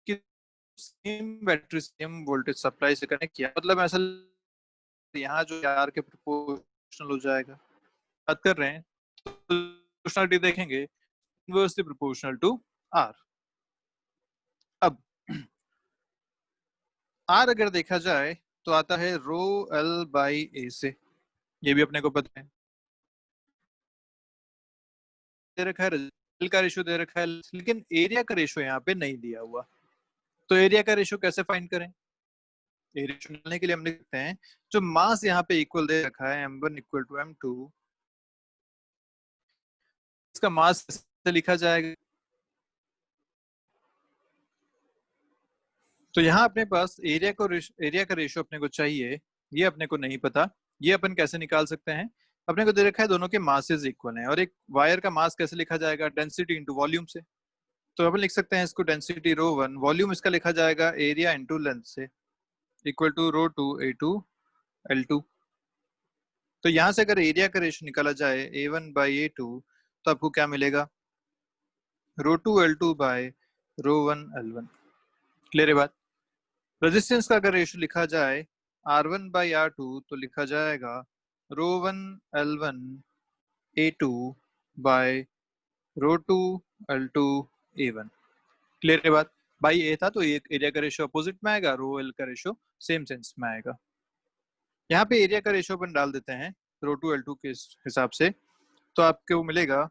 कि same battery same voltage supply से कनेक्ट किया, मतलब ऐसा यहाँ जो आर के प्रोपोर्शनल हो जाएगा। बात कर रहे हैं तो प्रोपोर्शनलिटी देखेंगे, इनवर्सली प्रोपोर्शनल टू आर। अब आर अगर देखा जाए तो आता है रो एल बाई ए से, ये भी अपने को पता है। दे रखा है एल का रेशियो दे रखा है, लेकिन एरिया का रेशियो यहाँ पे नहीं दिया हुआ। तो एरिया का रेशियो कैसे फाइंड करें। एरिया निकालने के लिए हम लिखते हैं जो मास यहाँ पे इक्वल दे रखा है m1 इक्वल टू m2, इसका मास कैसे लिखा जाएगा। तो यहाँ अपने पास एरिया का रेशियो अपने को चाहिए, ये अपने को नहीं पता। ये अपन कैसे निकाल सकते हैं, अपने को दे रखा है दोनों के मासेस इक्वल हैं, और एक वायर का मास कैसे लिखा जाएगा, डेंसिटी इंटू वॉल्यूम से। तो अपन लिख सकते हैं इसको डेंसिटी रो वन, वॉल्यूम इसका लिखा जाएगा एरिया इंटू लेंथ से, equal to rho two A two L two. तो यहाँ से अगर एरिया का रेशियो निकाला जाए A one by A two, तो आपको क्या मिलेगा, rho two L two by rho one L one. Clear है बात। रेजिस्टेंस का अगर रेशियो लिखा जाए R one by R two, तो लिखा जाएगा rho one L one A two by rho two L to A one. Clear है बात। बाई ए था तो एरिया का रेशियो अपोजिट में आएगा, रो एल का रेशियो सेम सेंस में आएगा। यहाँ पे एरिया का रेशियो अपन डाल देते हैं रो टू एल टू के हिसाब से, तो आपको मिलेगा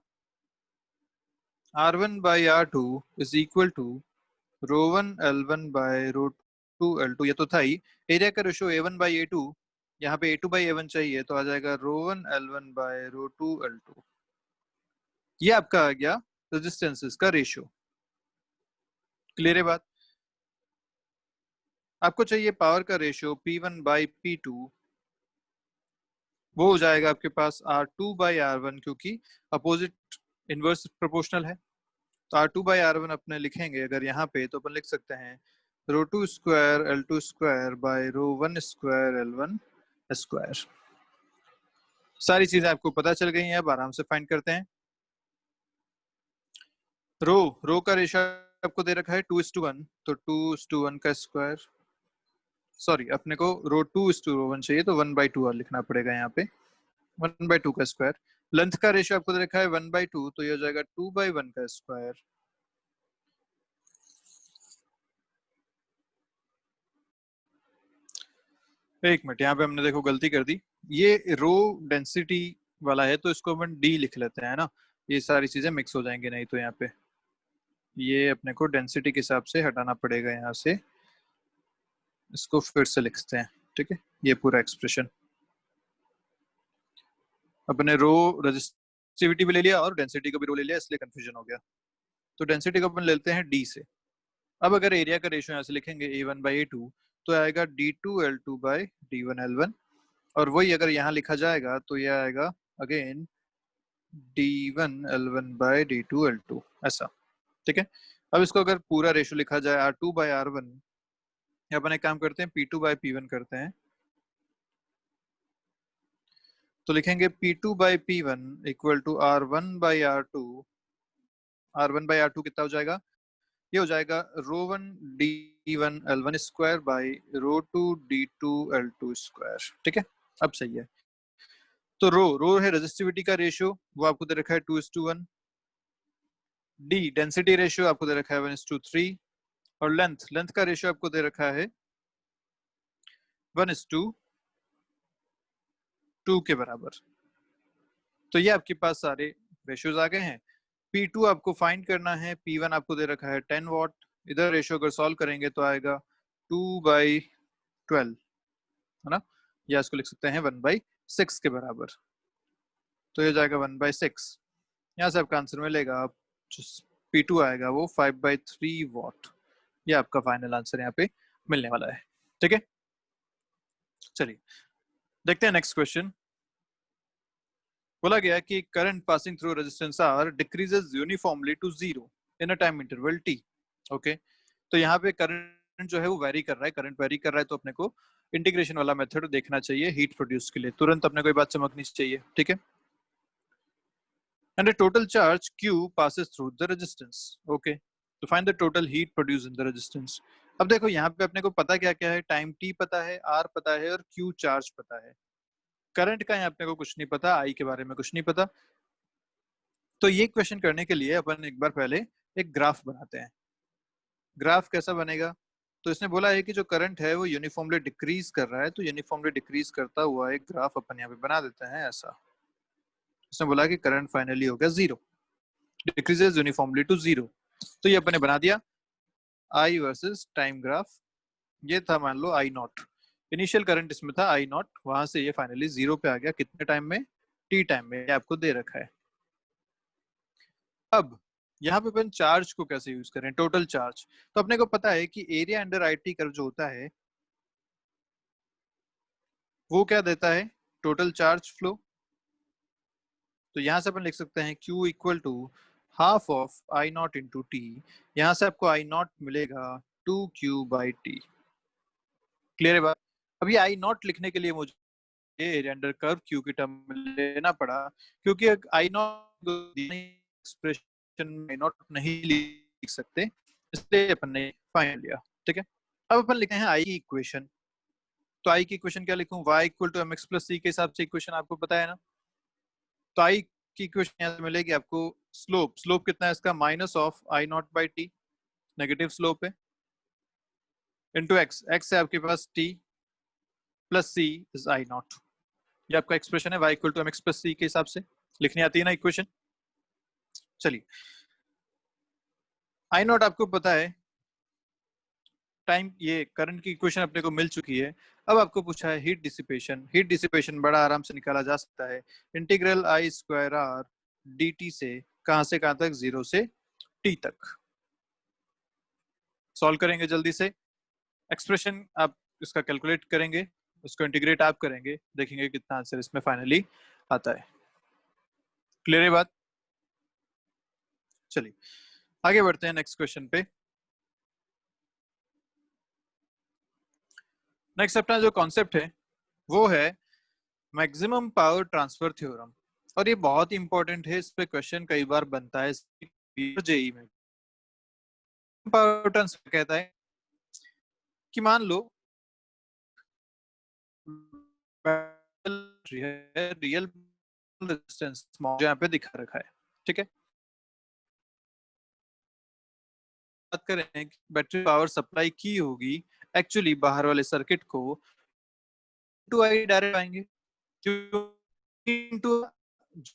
R one by R two is equal to rho one L one by rho two L two. ये तो था ही, एरिया का ratio A one by A two, यहाँ पे A two by A one चाहिए, तो आ जाएगा rho one L one by rho two L two. ये आपका आ गया रेजिस्टेंसेस का रेशियो। क्लियर है बात। आपको चाहिए पावर का ratio P one by P two, वो हो जाएगा आपके पास R two by R one, क्योंकि अपोजिट इनवर्स प्रोपोर्शनल है। तो R two by R one अपने लिखेंगे अगर यहाँ पे, तो अपन लिख सकते हैं rho two square L two square by rho one square L one square. सारी चीजें आपको पता चल गई हैं, अब आराम से फाइंड करते हैं। रो का रेशियो आपको दे रखा है 2:1, तो 2:1 का स्क्वायर, सॉरी अपने को रो 2:1 चाहिए, तो 1/2 और लिखना पड़ेगा यहाँ पे, 1/2 का स्क्वायर। लेंथ का रेशियो आपको दे रखा है 1/2, तो ये हो जाएगा 2/1 का स्क्वायर। एक मिनट, यहाँ पे हमने देखो गलती कर दी, ये रो डेंसिटी वाला है तो इसको अपन डी लिख लेते हैं ना, ये सारी चीजें मिक्स हो जाएंगी नहीं तो। यहाँ पे ये अपने को डेंसिटी के हिसाब से हटाना पड़ेगा यहाँ से, इसको फिर से लिखते हैं। ठीक है, ये पूरा एक्सप्रेशन अपने रो रेजिस्टिविटी भी ले लिया और डेंसिटी को भी रो ले लिया, इसलिए कंफ्यूजन हो गया। तो डेंसिटी को अपन लेते हैं डी से। अब अगर एरिया का रेशियो यहाँ से लिखेंगे A one by A two, तो आएगा D two L two by D one L one, और वही अगर यहाँ लिखा जाएगा तो ये आएगा again D one L one by D two L two, ऐसा। ठीक है, अब इसको अगर पूरा रेशियो लिखा जाए R two by R one, अपन एक काम करते हैं P two by P one करते हैं, तो लिखेंगे P two by P one equal to R one by R two. R one by R two कितना हो जाएगा, ये हो जाएगा rho one D one L one square by rho two D two L two square. ठीक है, अब सही है। तो रो है रेजिस्टिविटी का रेशियो, वो आपको दे रखा है 2:1। डी डेंसिटी रेशियो आपको दे रखा है 1:3, और लेंथ का रेशियो आपको दे रखा है 1:2 के बराबर। तो ये आपके पास सारे रेशियोज आ गए हैं। P2 आपको फाइंड करना है, P1 आपको दे रखा है 10 वॉट, इधर रेशियो अगर सॉल्व करेंगे तो आएगा 2/12, है ना, या इसको लिख सकते हैं 1/6 के बराबर, तो ये जाएगा 1/6। यहाँ से आपका आंसर मिलेगा, जो P2 आएगा वो 5/3 वॉट। ये आपका फाइनल आंसर यहाँ पे मिलने वाला है। ठीक है, चलिए देखते हैं नेक्स्ट क्वेश्चन। बोला गया कि current passing through resistance R decreases uniformly to 0 in a time interval t। Okay, तो यहाँ पे करंट जो है वो वेरी कर रहा है, करंट वेरी कर रहा है, तो अपने को इंटीग्रेशन वाला मेथड देखना चाहिए हीट प्रोड्यूस के लिए, तुरंत अपने को ये बात चमकनी चाहिए। ठीक है, and a total charge q passes through the resistance. Okay, to find the total heat produced in the resistance. अब देखो यहाँ पे अपने को पता क्या क्या है, टाइम t पता है, r पता है और q चार्ज पता है। करंट का यहाँ अपने को कुछ नहीं पता, I के बारे में कुछ नहीं पता। तो ये क्वेश्चन करने के लिए अपन एक बार पहले एक ग्राफ बनाते हैं। ग्राफ कैसा बनेगा, तो इसने बोला है कि जो करंट है वो यूनिफॉर्मली डिक्रीज कर रहा है, तो यूनिफॉर्मली डिक्रीज करता हुआ एक ग्राफ अपन यहाँ पे बना देते हैं ऐसा। उसने बोला कि करंट फाइनली हो गया 0, डिक्रीजेस यूनिफॉर्मली टू 0, तो ये अपन ने बना दिया I वर्सेस टाइम ग्राफ। ये था मान लो I0, इनिशियल करंट इसमें था I0, वहां से ये फाइनली 0 पे आ गया, कितने टाइम में, t टाइम में, ये आपको दे रखा है। अब यहाँ पे अपन चार्ज को कैसे यूज करें, टोटल चार्ज, तो अपने को पता है कि एरिया अंडर IT कर्व जो होता है वो क्या देता है, टोटल चार्ज फ्लो। तो यहाँ से अपन लिख सकते हैं Q equal to half of I0 into T. यहाँ से आपको I0 मिलेगा 2Q/T। क्लियर है बात। अभी I0 लिखने के लिए मुझे एरिया अंडर कर्व Q की टर्म में लेना पड़ा, क्योंकि I0 एक्सप्रेशन I0 नहीं लिख सकते, इसलिए अपन ने फाइंड लिया। ठीक है, अब अपन लिखते हैं I की इक्वेशन। तो I की इक्वेशन क्या लिखूं, y equal to mx plus c के हिसाब से इक्वेशन आपको पता है ना। तो I की इक्वेशन यहाँ से मिलेगी आपको, स्लोप, स्लोप कितना है इसका, minus of I0/t, negative slope है, इनटू x, x है आपके पास t plus c is I0। ये आपका एक्सप्रेशन है y equal to mx plus c के हिसाब से लिखनी आती है ना इक्वेशन। चलिए I0 आपको पता है, टाइम, ये करंट की इक्वेशन अपने को मिल चुकी है। अब आपको पूछा है हीट डिसिपेशन। हीट डिसिपेशन बड़ा आराम से निकाला जा सकता है, इंटीग्रल I²R dt से कहां से कहां तक, 0 से t तक। सॉल्व करेंगे जल्दी से, एक्सप्रेशन आप इसका कैलकुलेट करेंगे, उसको इंटीग्रेट आप करेंगे, देखेंगे कितना आंसर इसमें फाइनली आता है। क्लियर है बात। चलिए आगे बढ़ते हैं नेक्स्ट क्वेश्चन पे। नेक्स्ट अपना जो कॉन्सेप्ट है वो है मैक्सिमम पावर ट्रांसफर थ्योरम, और ये बहुत ही इंपॉर्टेंट है, इस पे क्वेश्चन कई बार बनता है जेई में। पावर ट्रांसफर कहता है कि मान लो रियल रेजिस्टेंस जो यहाँ पे दिखा रखा है, ठीक है, बात करें कि बैटरी पावर सप्लाई की होगी एक्चुअली बाहर वाले सर्किट को, टू आई डायरेक्ट आएंगे, क्योंकि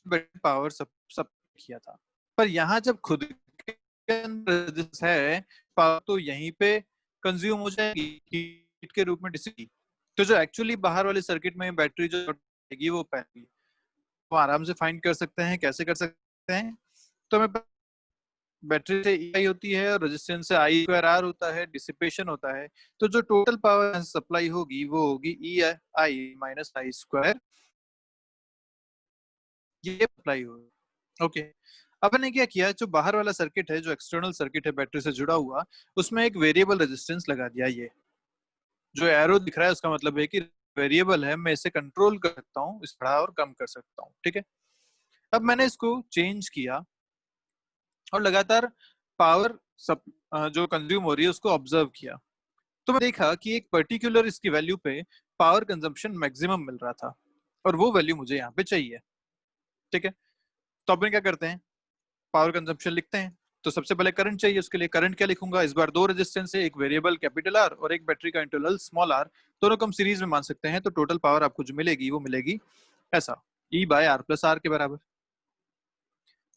बैटरी पावर सप्लाई किया था, पर यहाँ जब खुद के अंदर है पावर तो यहीं पे कंज्यूम हो जाएगी हीट के रूप में डिसिपेट। तो जो एक्चुअली बाहर वाले सर्किट में बैटरी जो आएगी वो पहली, वो आराम से फाइंड कर सकते हैं, कैसे कर सकते हैं, तो हमें बैटरी से ई होती है और रेजिस्टेंस से I²R होता है, डिसिपेशन होता है, तो जो टोटल पावर सप्लाई होगी वो होगी EI माइनस I², ये सप्लाई होगी। ओके, अपन ने क्या किया, जो बाहर वाला सर्किट है, जो एक्सटर्नल सर्किट है बैटरी से जुड़ा हुआ, उसमें एक वेरिएबल रेजिस्टेंस लगा दिया। ये जो एरो दिख रहा है उसका मतलब है कि वेरिएबल है, मैं इसे कंट्रोल कर सकता हूँ, इस बढ़ा और कम कर सकता हूँ। ठीक है, अब मैंने इसको चेंज किया और लगातार पावर जो कंज्यूम हो रही है उसको ऑब्जर्व किया, तो मैं देखा कि एक पर्टिकुलर इसकी वैल्यू पे पावर कंजम्पशन मैक्सिमम मिल रहा था, और वो वैल्यू मुझे यहाँ पे चाहिए। ठीक है, तो अपन क्या करते हैं, पावर कंजम्पशन लिखते हैं। तो सबसे पहले करंट चाहिए, उसके लिए करंट क्या लिखूंगा, इस बार दो रेजिस्टेंस है, एक वेरिएबल कैपिटल आर और एक बैटरी का इंटरवल स्मॉल आर, दोनों को हम सीरीज में मान सकते हैं, तो टोटल पावर आपको जो मिलेगी वो मिलेगी ऐसा। E by R plus R के बराबर।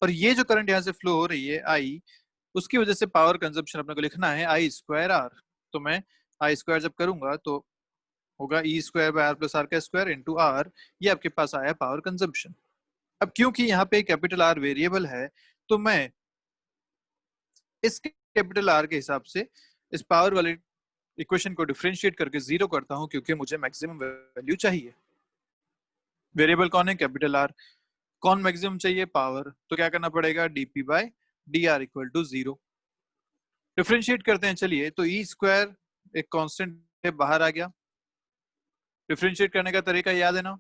और ये जो करंट यहाँ से फ्लो हो रही है आई, उसकी वजह से पावर कंजप्शन अपने को लिखना है आई स्क्वायर आर। तो मैं आई स्क्वायर जब करूंगा तो होगा E square by R plus R का स्क्वायर इंटू आर। ये आपके पास आया पावर कंजप्शन। अब क्योंकि यहाँ पे कैपिटल आर वेरिएबल है, तो मैं इस कैपिटल आर के हिसाब से इस पावर वाले इक्वेशन को डिफरेंशिएट करके जीरो करता हूं, क्योंकि मुझे मैक्सिमम वैल्यू चाहिए। वेरिएबल कौन है? Capital R. कौन मैक्सिमम चाहिए? पावर। तो क्या करना पड़ेगा? DP by D R equal to zero. Differentiate करते हैं चलिए। तो ई स्क्वायर एक कांस्टेंट बाहर आ गया। डिफरेंशिएट करने का तरीका याद है ना?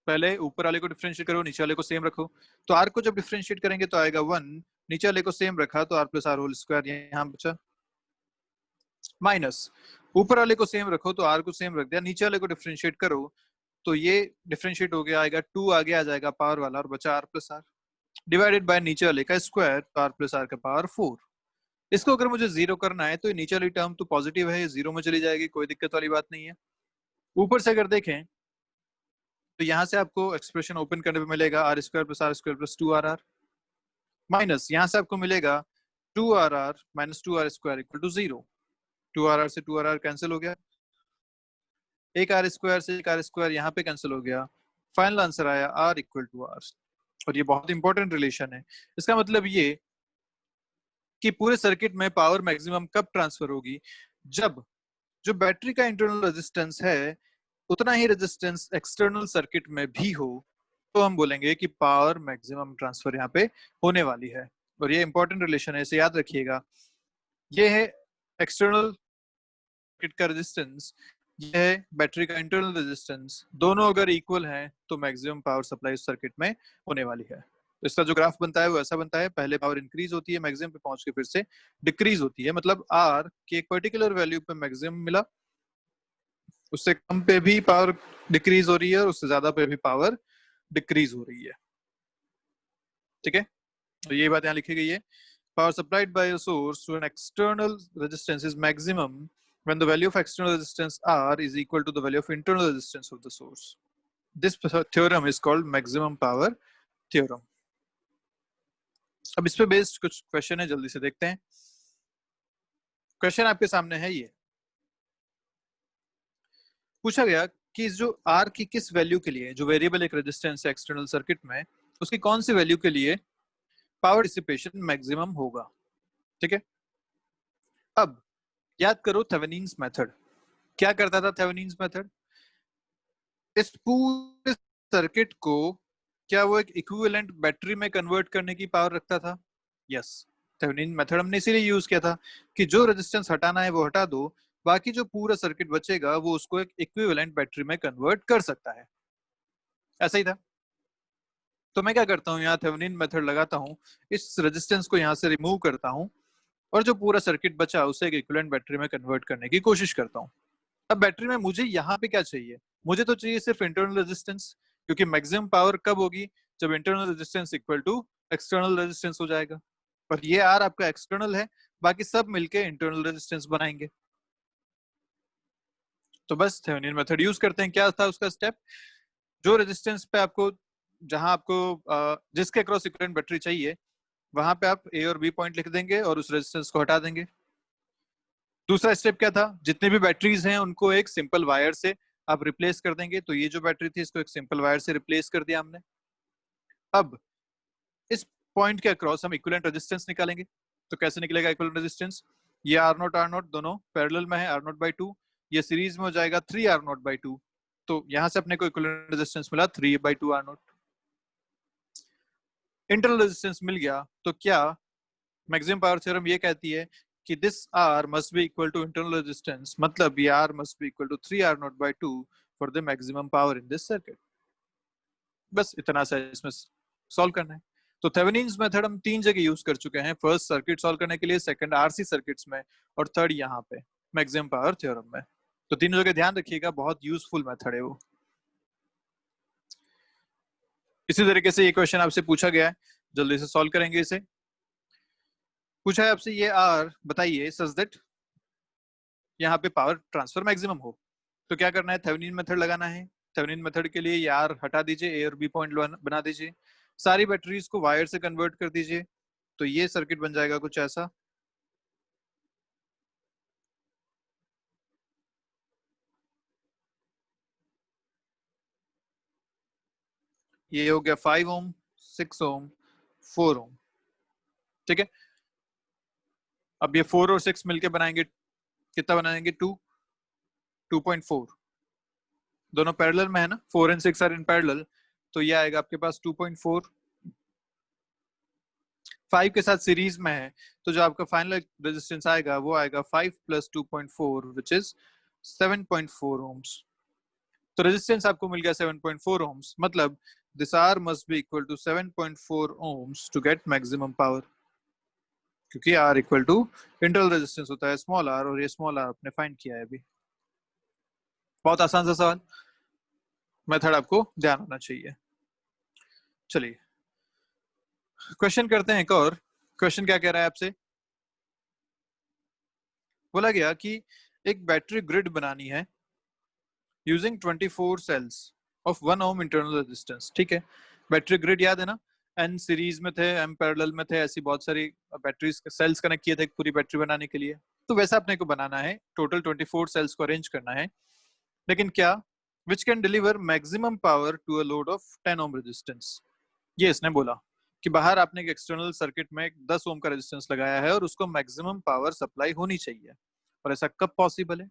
पहले ऊपर वाले को डिफरेंशिएट करो, नीचे वाले को सेम रखो। तो आर को जब डिफरेंशिएट करेंगे तो आएगा 1, नीचे वाले को सेम रखा तो R plus R whole square यहाँ बचा, माइनस ऊपर वाले को सेम रखो तो आर को सेम रख दिया, नीचे वाले को डिफरेंशिएट करो तो ये डिफरेंशिएट हो गया, आएगा 2 आगे आ जाएगा पावर वाला और बचा R plus R divided by नीचे वाले का स्क्वायर तो आर प्लस आर का पावर 4। इसको अगर मुझे जीरो करना है तो ये नीचे वाली टर्म तो पॉजिटिव है, ये जीरो में चली जाएगी, कोई दिक्कत वाली बात नहीं है। ऊपर से अगर देखें तो यहाँ से आपको एक्सप्रेशन ओपन करने पे मिलेगा R square plus 2 R R, minus यहाँ से आपको मिलेगा 2 R R minus 2 R square equal to zero. 2 R R से 2 आर आर कैंसिल हो गया, एक आर स्क्वायर से एक आर स्क्वायर यहाँ पे कैंसिल हो गया, फाइनल आंसर आया आर इक्वल टू आर। और ये बहुत इंपॉर्टेंट रिलेशन है। इसका मतलब ये कि पूरे सर्किट में पावर मैक्सिमम कब ट्रांसफर होगी? जब जो बैटरी का इंटरनल रेजिस्टेंस है उतना ही रेजिस्टेंस एक्सटर्नल सर्किट में भी हो, तो हम बोलेंगे कि पावर मैक्सिमम ट्रांसफर यहाँ पे होने वाली है। और ये इंपॉर्टेंट रिलेशन है, इसे याद रखिएगा। ये है एक्सटर्नल सर्किट का रेजिस्टेंस, ये है बैटरी का इंटरनल रेजिस्टेंस, दोनों अगर इक्वल हैं तो मैक्सिमम पावर सप्लाई उस सर्किट में होने वाली है। तो इसका जो ग्राफ बनता है वो ऐसा बनता है, पहले पावर इंक्रीज होती है, मैक्सिमम पे पहुंच के फिर से डिक्रीज होती है। मतलब आर की एक पर्टिकुलर वैल्यू पे मैक्सिमम मिला, उससे कम पे भी पावर डिक्रीज हो रही है और उससे ज्यादा पे भी पावर डिक्रीज हो रही है। ठीक है, तो ये बात यहाँ लिखी गई है। Power supplied by a source to an external resistance is maximum when the value of external resistance R is equal to the value of internal resistance of the source. This theorem is called maximum power theorem. अब इस पे based कुछ question है, जल्दी से देखते हैं। Question आपके सामने है, ये पूछा गया कि जो R की किस वैल्यू के लिए, जो वेरिएबल एक रेजिस्टेंस है एक्सटर्नल सर्किट में, उसकी कौन सी वैल्यू के लिए पावर डिसिपेशन मैक्सिमम होगा। ठीक है, अब याद करो थेवेनिन्स मेथड। क्या करता था थेवेनिन्स मेथड? इस पूरे सर्किट को क्या वो एक इक्विवेलेंट बैटरी में कन्वर्ट करने की पावर रखता था? यस, थेवेनिन मेथड हमने इसीलिए यूज किया था कि जो रेजिस्टेंस हटाना है वो हटा दो, बाकी जो पूरा सर्किट बचेगा वो उसको एक इक्विवेलेंट बैटरी में कन्वर्ट कर सकता है। ऐसा ही था। तो मैं क्या करता हूँ, यहाँ थेवेनिन मेथड लगाता हूँ, इस रेजिस्टेंस को यहाँ से रिमूव करता हूँ और जो पूरा सर्किट बचा उसे एक इक्विवेलेंट बैटरी में कन्वर्ट करने की कोशिश करता हूँ। अब बैटरी में मुझे यहाँ पे क्या चाहिए? मुझे तो चाहिए सिर्फ इंटरनल रेजिस्टेंस, क्योंकि मैक्सिमम पावर कब होगी? जब internal resistance equal to external resistance हो जाएगा। और ये आर आपका एक्सटर्नल है, बाकी सब मिलके इंटरनल रेजिस्टेंस बनाएंगे। तो बस थेवेनिन मेथड यूज करते हैं। क्या था उसका स्टेप? जो रेजिस्टेंस पे आपको, जहां आपको जिसके अक्रॉस इक्विवेलेंट बैटरी चाहिए, वहां पे आप ए और बी पॉइंट लिख देंगे और उस रेजिस्टेंस को हटा देंगे। दूसरा स्टेप क्या था? जितने भी बैटरीज हैं उनको एक सिंपल वायर से आप रिप्लेस कर देंगे। तो ये जो बैटरी थी इसको एक सिंपल वायर से रिप्लेस कर दिया हमने। अब इस पॉइंट के अक्रॉस हम इक्विवेलेंट रेजिस्टेंस निकालेंगे। तो कैसे निकलेगा इक्विवेलेंट रेजिस्टेंस? ये आर नॉट दोनों पैरेलल में है, आर नॉट बाई टू, ये सीरीज में हो जाएगा 3 आर नॉट बाई टू। तो यहां से अपने को इक्विवेलेंट रेजिस्टेंस मिला 3 by two R naught. Internal resistance मिल गया, तो क्या मैक्सिमम पावर थ्योरम ये कहती है कि this R must be equal to internal resistance, मतलब ये R must be equal to 3 R naught by 2 for the maximum power in this circuit। बस इतना सा इसमें सॉल्व करना है। तो थेवेनिन्स मेथड हम 3 जगह यूज कर चुके हैं, फर्स्ट सर्किट सॉल्व करने के लिए, सेकंड आरसी सर्किट्स में, और थर्ड यहाँ पे मैक्सिमम पावर थ्योरम में। तो तीनों जगह ध्यान रखिएगा, बहुत यूजफुल मेथड है वो। इसी तरीके से ये क्वेश्चन आपसे पूछा गया है, जल्दी से सॉल्व करेंगे इसे। पूछा है आपसे ये आर बताइए सच दैट यहाँ पे पावर ट्रांसफर मैक्सिमम हो। तो क्या करना है? थेवेनिन मेथड लगाना है, थेवेनिन मेथड के लिए ये आर हटा दीजिए, ए और बी पॉइंट बना दीजिए, सारी बैटरीज को वायर से कन्वर्ट कर दीजिए, तो ये सर्किट बन जाएगा कुछ ऐसा। ये हो गया 5 ओम, 6 ओम, 4 ओम। ठीक है, अब ये 4 और 6 मिलके बनाएंगे, कितना बनाएंगे? 2.4। दोनों पैरेलल में है ना, 4 एंड 6 आर इन पैरेलल, तो ये आएगा आपके पास 2.4। 5 के साथ सीरीज में है, तो जो आपका फाइनल रेजिस्टेंस आएगा वो आएगा 5 प्लस 2.4 विच इज 7.4 ओम्स। तो रेजिस्टेंस आपको मिल गया 7.4 ओम्स, मतलब this R must be equal to 7.4 ohms to get maximum power, क्योंकि R equal to internal resistance होता है स्मॉल आर, और ये स्मॉल आर आपने फाइंड किया है अभी। बहुत आसान सा सवाल, मेथड आपको ध्यान होना चाहिए। चलिए क्वेश्चन करते हैं एक और। क्वेश्चन क्या कह रहा है आपसे? बोला गया कि एक बैटरी ग्रिड बनानी है using 24 cells of 1 ohm internal resistance. ठीक है, बैटरी ग्रिड याद है ना, एन सीरीज में थे, एम पैरेलल में थे, ऐसी बहुत सारी बैटरीज सेल्स कनेक्ट किए थे पूरी बैटरी बनाने के लिए। तो वैसा अपने को बनाना है, टोटल 24 सेल्स को अरेंज करना है, लेकिन क्या? Which can deliver maximum power to a load of 10 ohm resistance. ये इसने बोला कि बाहर आपने एक एक्सटर्नल सर्किट में 10 ओम का रेजिस्टेंस लगाया है और उसको मैक्सिमम पावर सप्लाई होनी चाहिए, और ऐसा कब पॉसिबल है?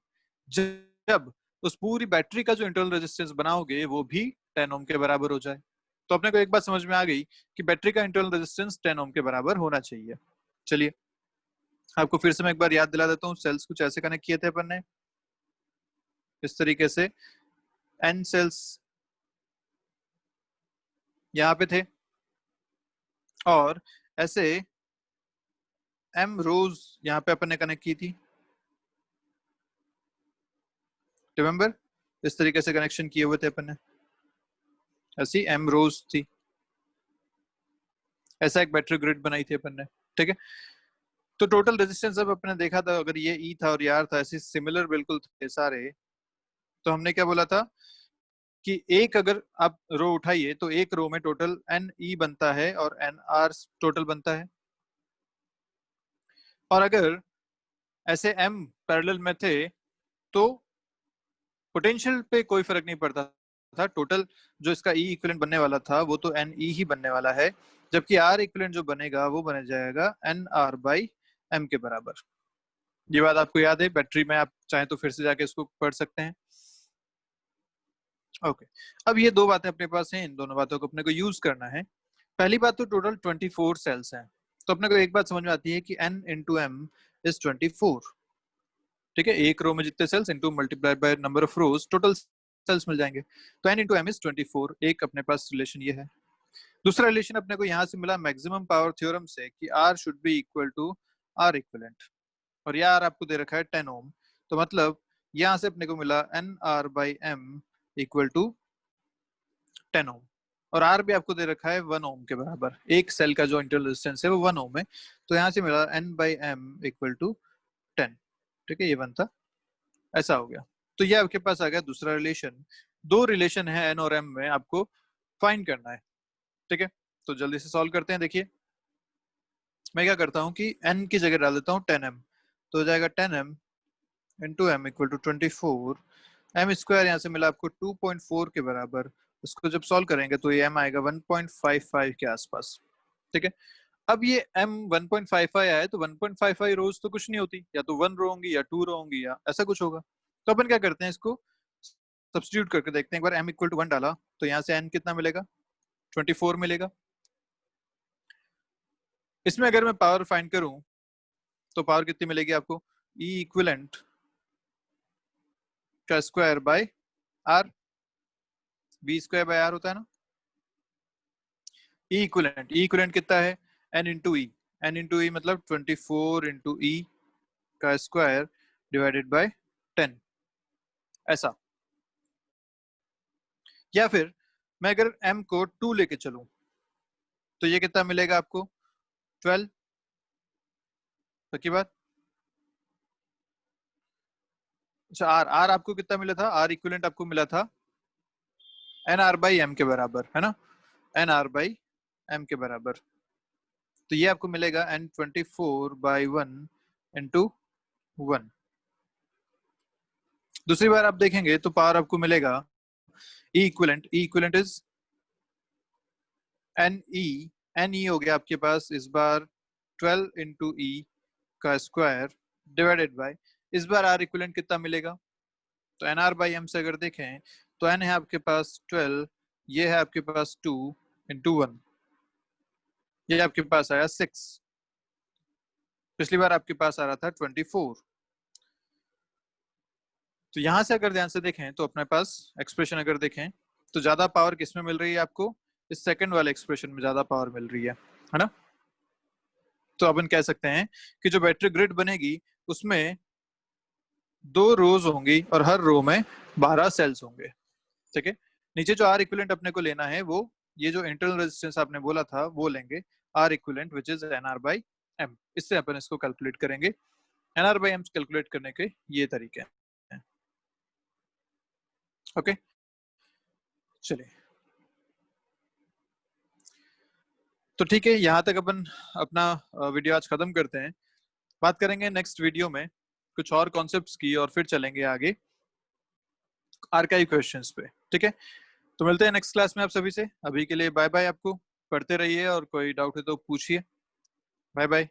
जब उस पूरी बैटरी का जो इंटरनल रेजिस्टेंस बनाओगे वो भी 10 ओम के बराबर हो जाए। तो अपने को एक बात समझ में आ गई कि बैटरी का इंटरनल रेजिस्टेंस 10 ओम के बराबर होना चाहिए। चलिए आपको फिर से मैं एक बार याद दिला देता हूँ, सेल्स कुछ ऐसे कनेक्ट किए थे अपन ने, इस तरीके से एन सेल्स यहाँ पे थे, और ऐसे एम रोज यहाँ पे अपन ने कनेक्ट की थी, रिमेंबर? इस तरीके से कनेक्शन किए हुए थे अपन ने, ऐसी एम रोज थी, ऐसा एक बैटरी ग्रिड बनाई थी अपन ने। ठीक है, तो टोटल रेजिस्टेंस अब अपने देखा था, अगर ये ई था और यार था, ऐसे सिमिलर बिल्कुल थे सारे, तो हमने क्या बोला था कि एक अगर आप रो उठाइए तो एक रो में टोटल एन ई बनता है और एन आर टोटल बनता है, और अगर ऐसे एम पैरेलल में थे तो पोटेंशियल पे कोई फर्क नहीं पड़ता था, टोटल जो इसका ई इक्विवेलेंट बनने वाला था वो तो एन ई ही बनने वाला है, जबकि आर इक्विवेलेंट जो बनेगा वो बन जाएगा एन आर बाई एम के बराबर। ये बात आपको याद है? बैटरी में आप चाहें तो फिर से जाके इसको पढ़ सकते हैं। ओके, अब ये दो बातें अपने पास हैं, इन दोनों बातों को अपने को यूज करना है। पहली बात तो टोटल 24 सेल्स हैं, तो अपने को एक बात समझ में आती है कि n इंटू एम इज 24। ठीक है, एक रो में जितने cells into multiplied by number of rows, total cells मिल जाएंगे, तो n इंटू एम इज 24। एक अपने पास रिलेशन ये है। दूसरा रिलेशन अपने को यहाँ से मिला मैक्सिमम पावर थ्योरम से कि R should be equal to R equivalent, और ये R आपको दे रखा है 10 ओम, तो मतलब यहाँ से अपने को मिला N R by M equal to 10 ohm, और आर भी आपको दे रखा है 1 ओम के बराबर, एक सेल का जो इंटरनल रेजिस्टेंस है वो 1 ओम है, तो यहाँ से मिला N by M equal to 10। ठीक है, ये बनता ऐसा हो गया। तो ये आपके पास आ गया दूसरा रिलेशन। दो रिलेशन है एन और एम में, आपको फाइंड करना है। ठीक है, तो जल्दी से सॉल्व करते हैं। देखिए मैं क्या करता हूँ कि एन की जगह डाल देता हूँ 10m, तो हो जाएगा 10m into M equal to 24। M square यहाँ से मिला आपको 2.4 के बराबर, उसको जब सॉल्व करेंगे तो ये एम आएगा 1.55 के आसपास। ठीक है, अब ये एम 1.55 आया है, तो 1.55 रोज तो कुछ नहीं होती, या तो 1 रो होंगी या 2 रो होंगी या ऐसा कुछ होगा। तो अपन क्या करते हैं, इसको सब्स्टिट्यूट करके देखते हैं। एक बार एम इक्वल टू 1 डाला तो यहाँ से एन कितना मिलेगा? 24 मिलेगा। इसमें अगर मैं पावर फाइंड करूं तो पावर कितनी मिलेगी आपको? ई इक्विवेलेंट का square by R, B square by R होता है ना। ई इक्विवेलेंट कितना है? N into E, N into E मतलब 24 इंटू ई का स्क्वायर डिवाइडेड बाय 10, ऐसा। या फिर मैं अगर m को 2 लेके चलूं तो ये कितना मिलेगा आपको? 12। पक्की बात? अच्छा, आर आर आपको कितना मिला था? आर इक्विवेलेंट आपको मिला था एन आर बाई एम के बराबर, है ना, एन आर बाई एम के बराबर। तो ये आपको मिलेगा एन 24/1 × 1। दूसरी बार आप देखेंगे तो पावर आपको मिलेगा ई इक्विलेंट इज एन ई हो गया आपके पास इस बार 12 × ई का स्क्वायर डिवाइडेड बाय, इस बार आर इक्विलेंट कितना मिलेगा, तो एन आर बाई एम से अगर देखें तो एन है आपके पास 12, ये है आपके पास 2 × 1, ये आपके पास आया 6, पिछली बार आपके पास आ रहा था 24। तो यहां से अगर ध्यान से देखें तो अपने पास एक्सप्रेशन अगर देखें तो ज्यादा पावर किसमें मिल रही है आपको, इस सेकंड वाले एक्सप्रेशन में ज्यादा पावर मिल रही है ना। तो अपन कह सकते हैं कि जो बैटरी ग्रिड बनेगी उसमें 2 रोज होंगी और हर रो में 12 सेल्स होंगे, ठीक है। नीचे जो आर इक्विलेंट अपने को लेना है वो ये जो इंटरनल रेजिस्टेंस आपने बोला था वो लेंगे, R equivalent which is N R by M. इससे अपन इसको कैलकुलेट करेंगे, N R by M calculate करने के ये तरीके हैं। ओके चलिए, तो ठीक है, यहाँ तक अपन अपना वीडियो आज खत्म करते हैं। बात करेंगे नेक्स्ट वीडियो में कुछ और कॉन्सेप्ट्स की और फिर चलेंगे आगे आर्काइव क्वेश्चंस पे, ठीक है। तो मिलते हैं नेक्स्ट क्लास में आप सभी से, अभी के लिए बाय बाय। आपको पढ़ते रहिए और कोई डाउट है तो पूछिए। Bye bye.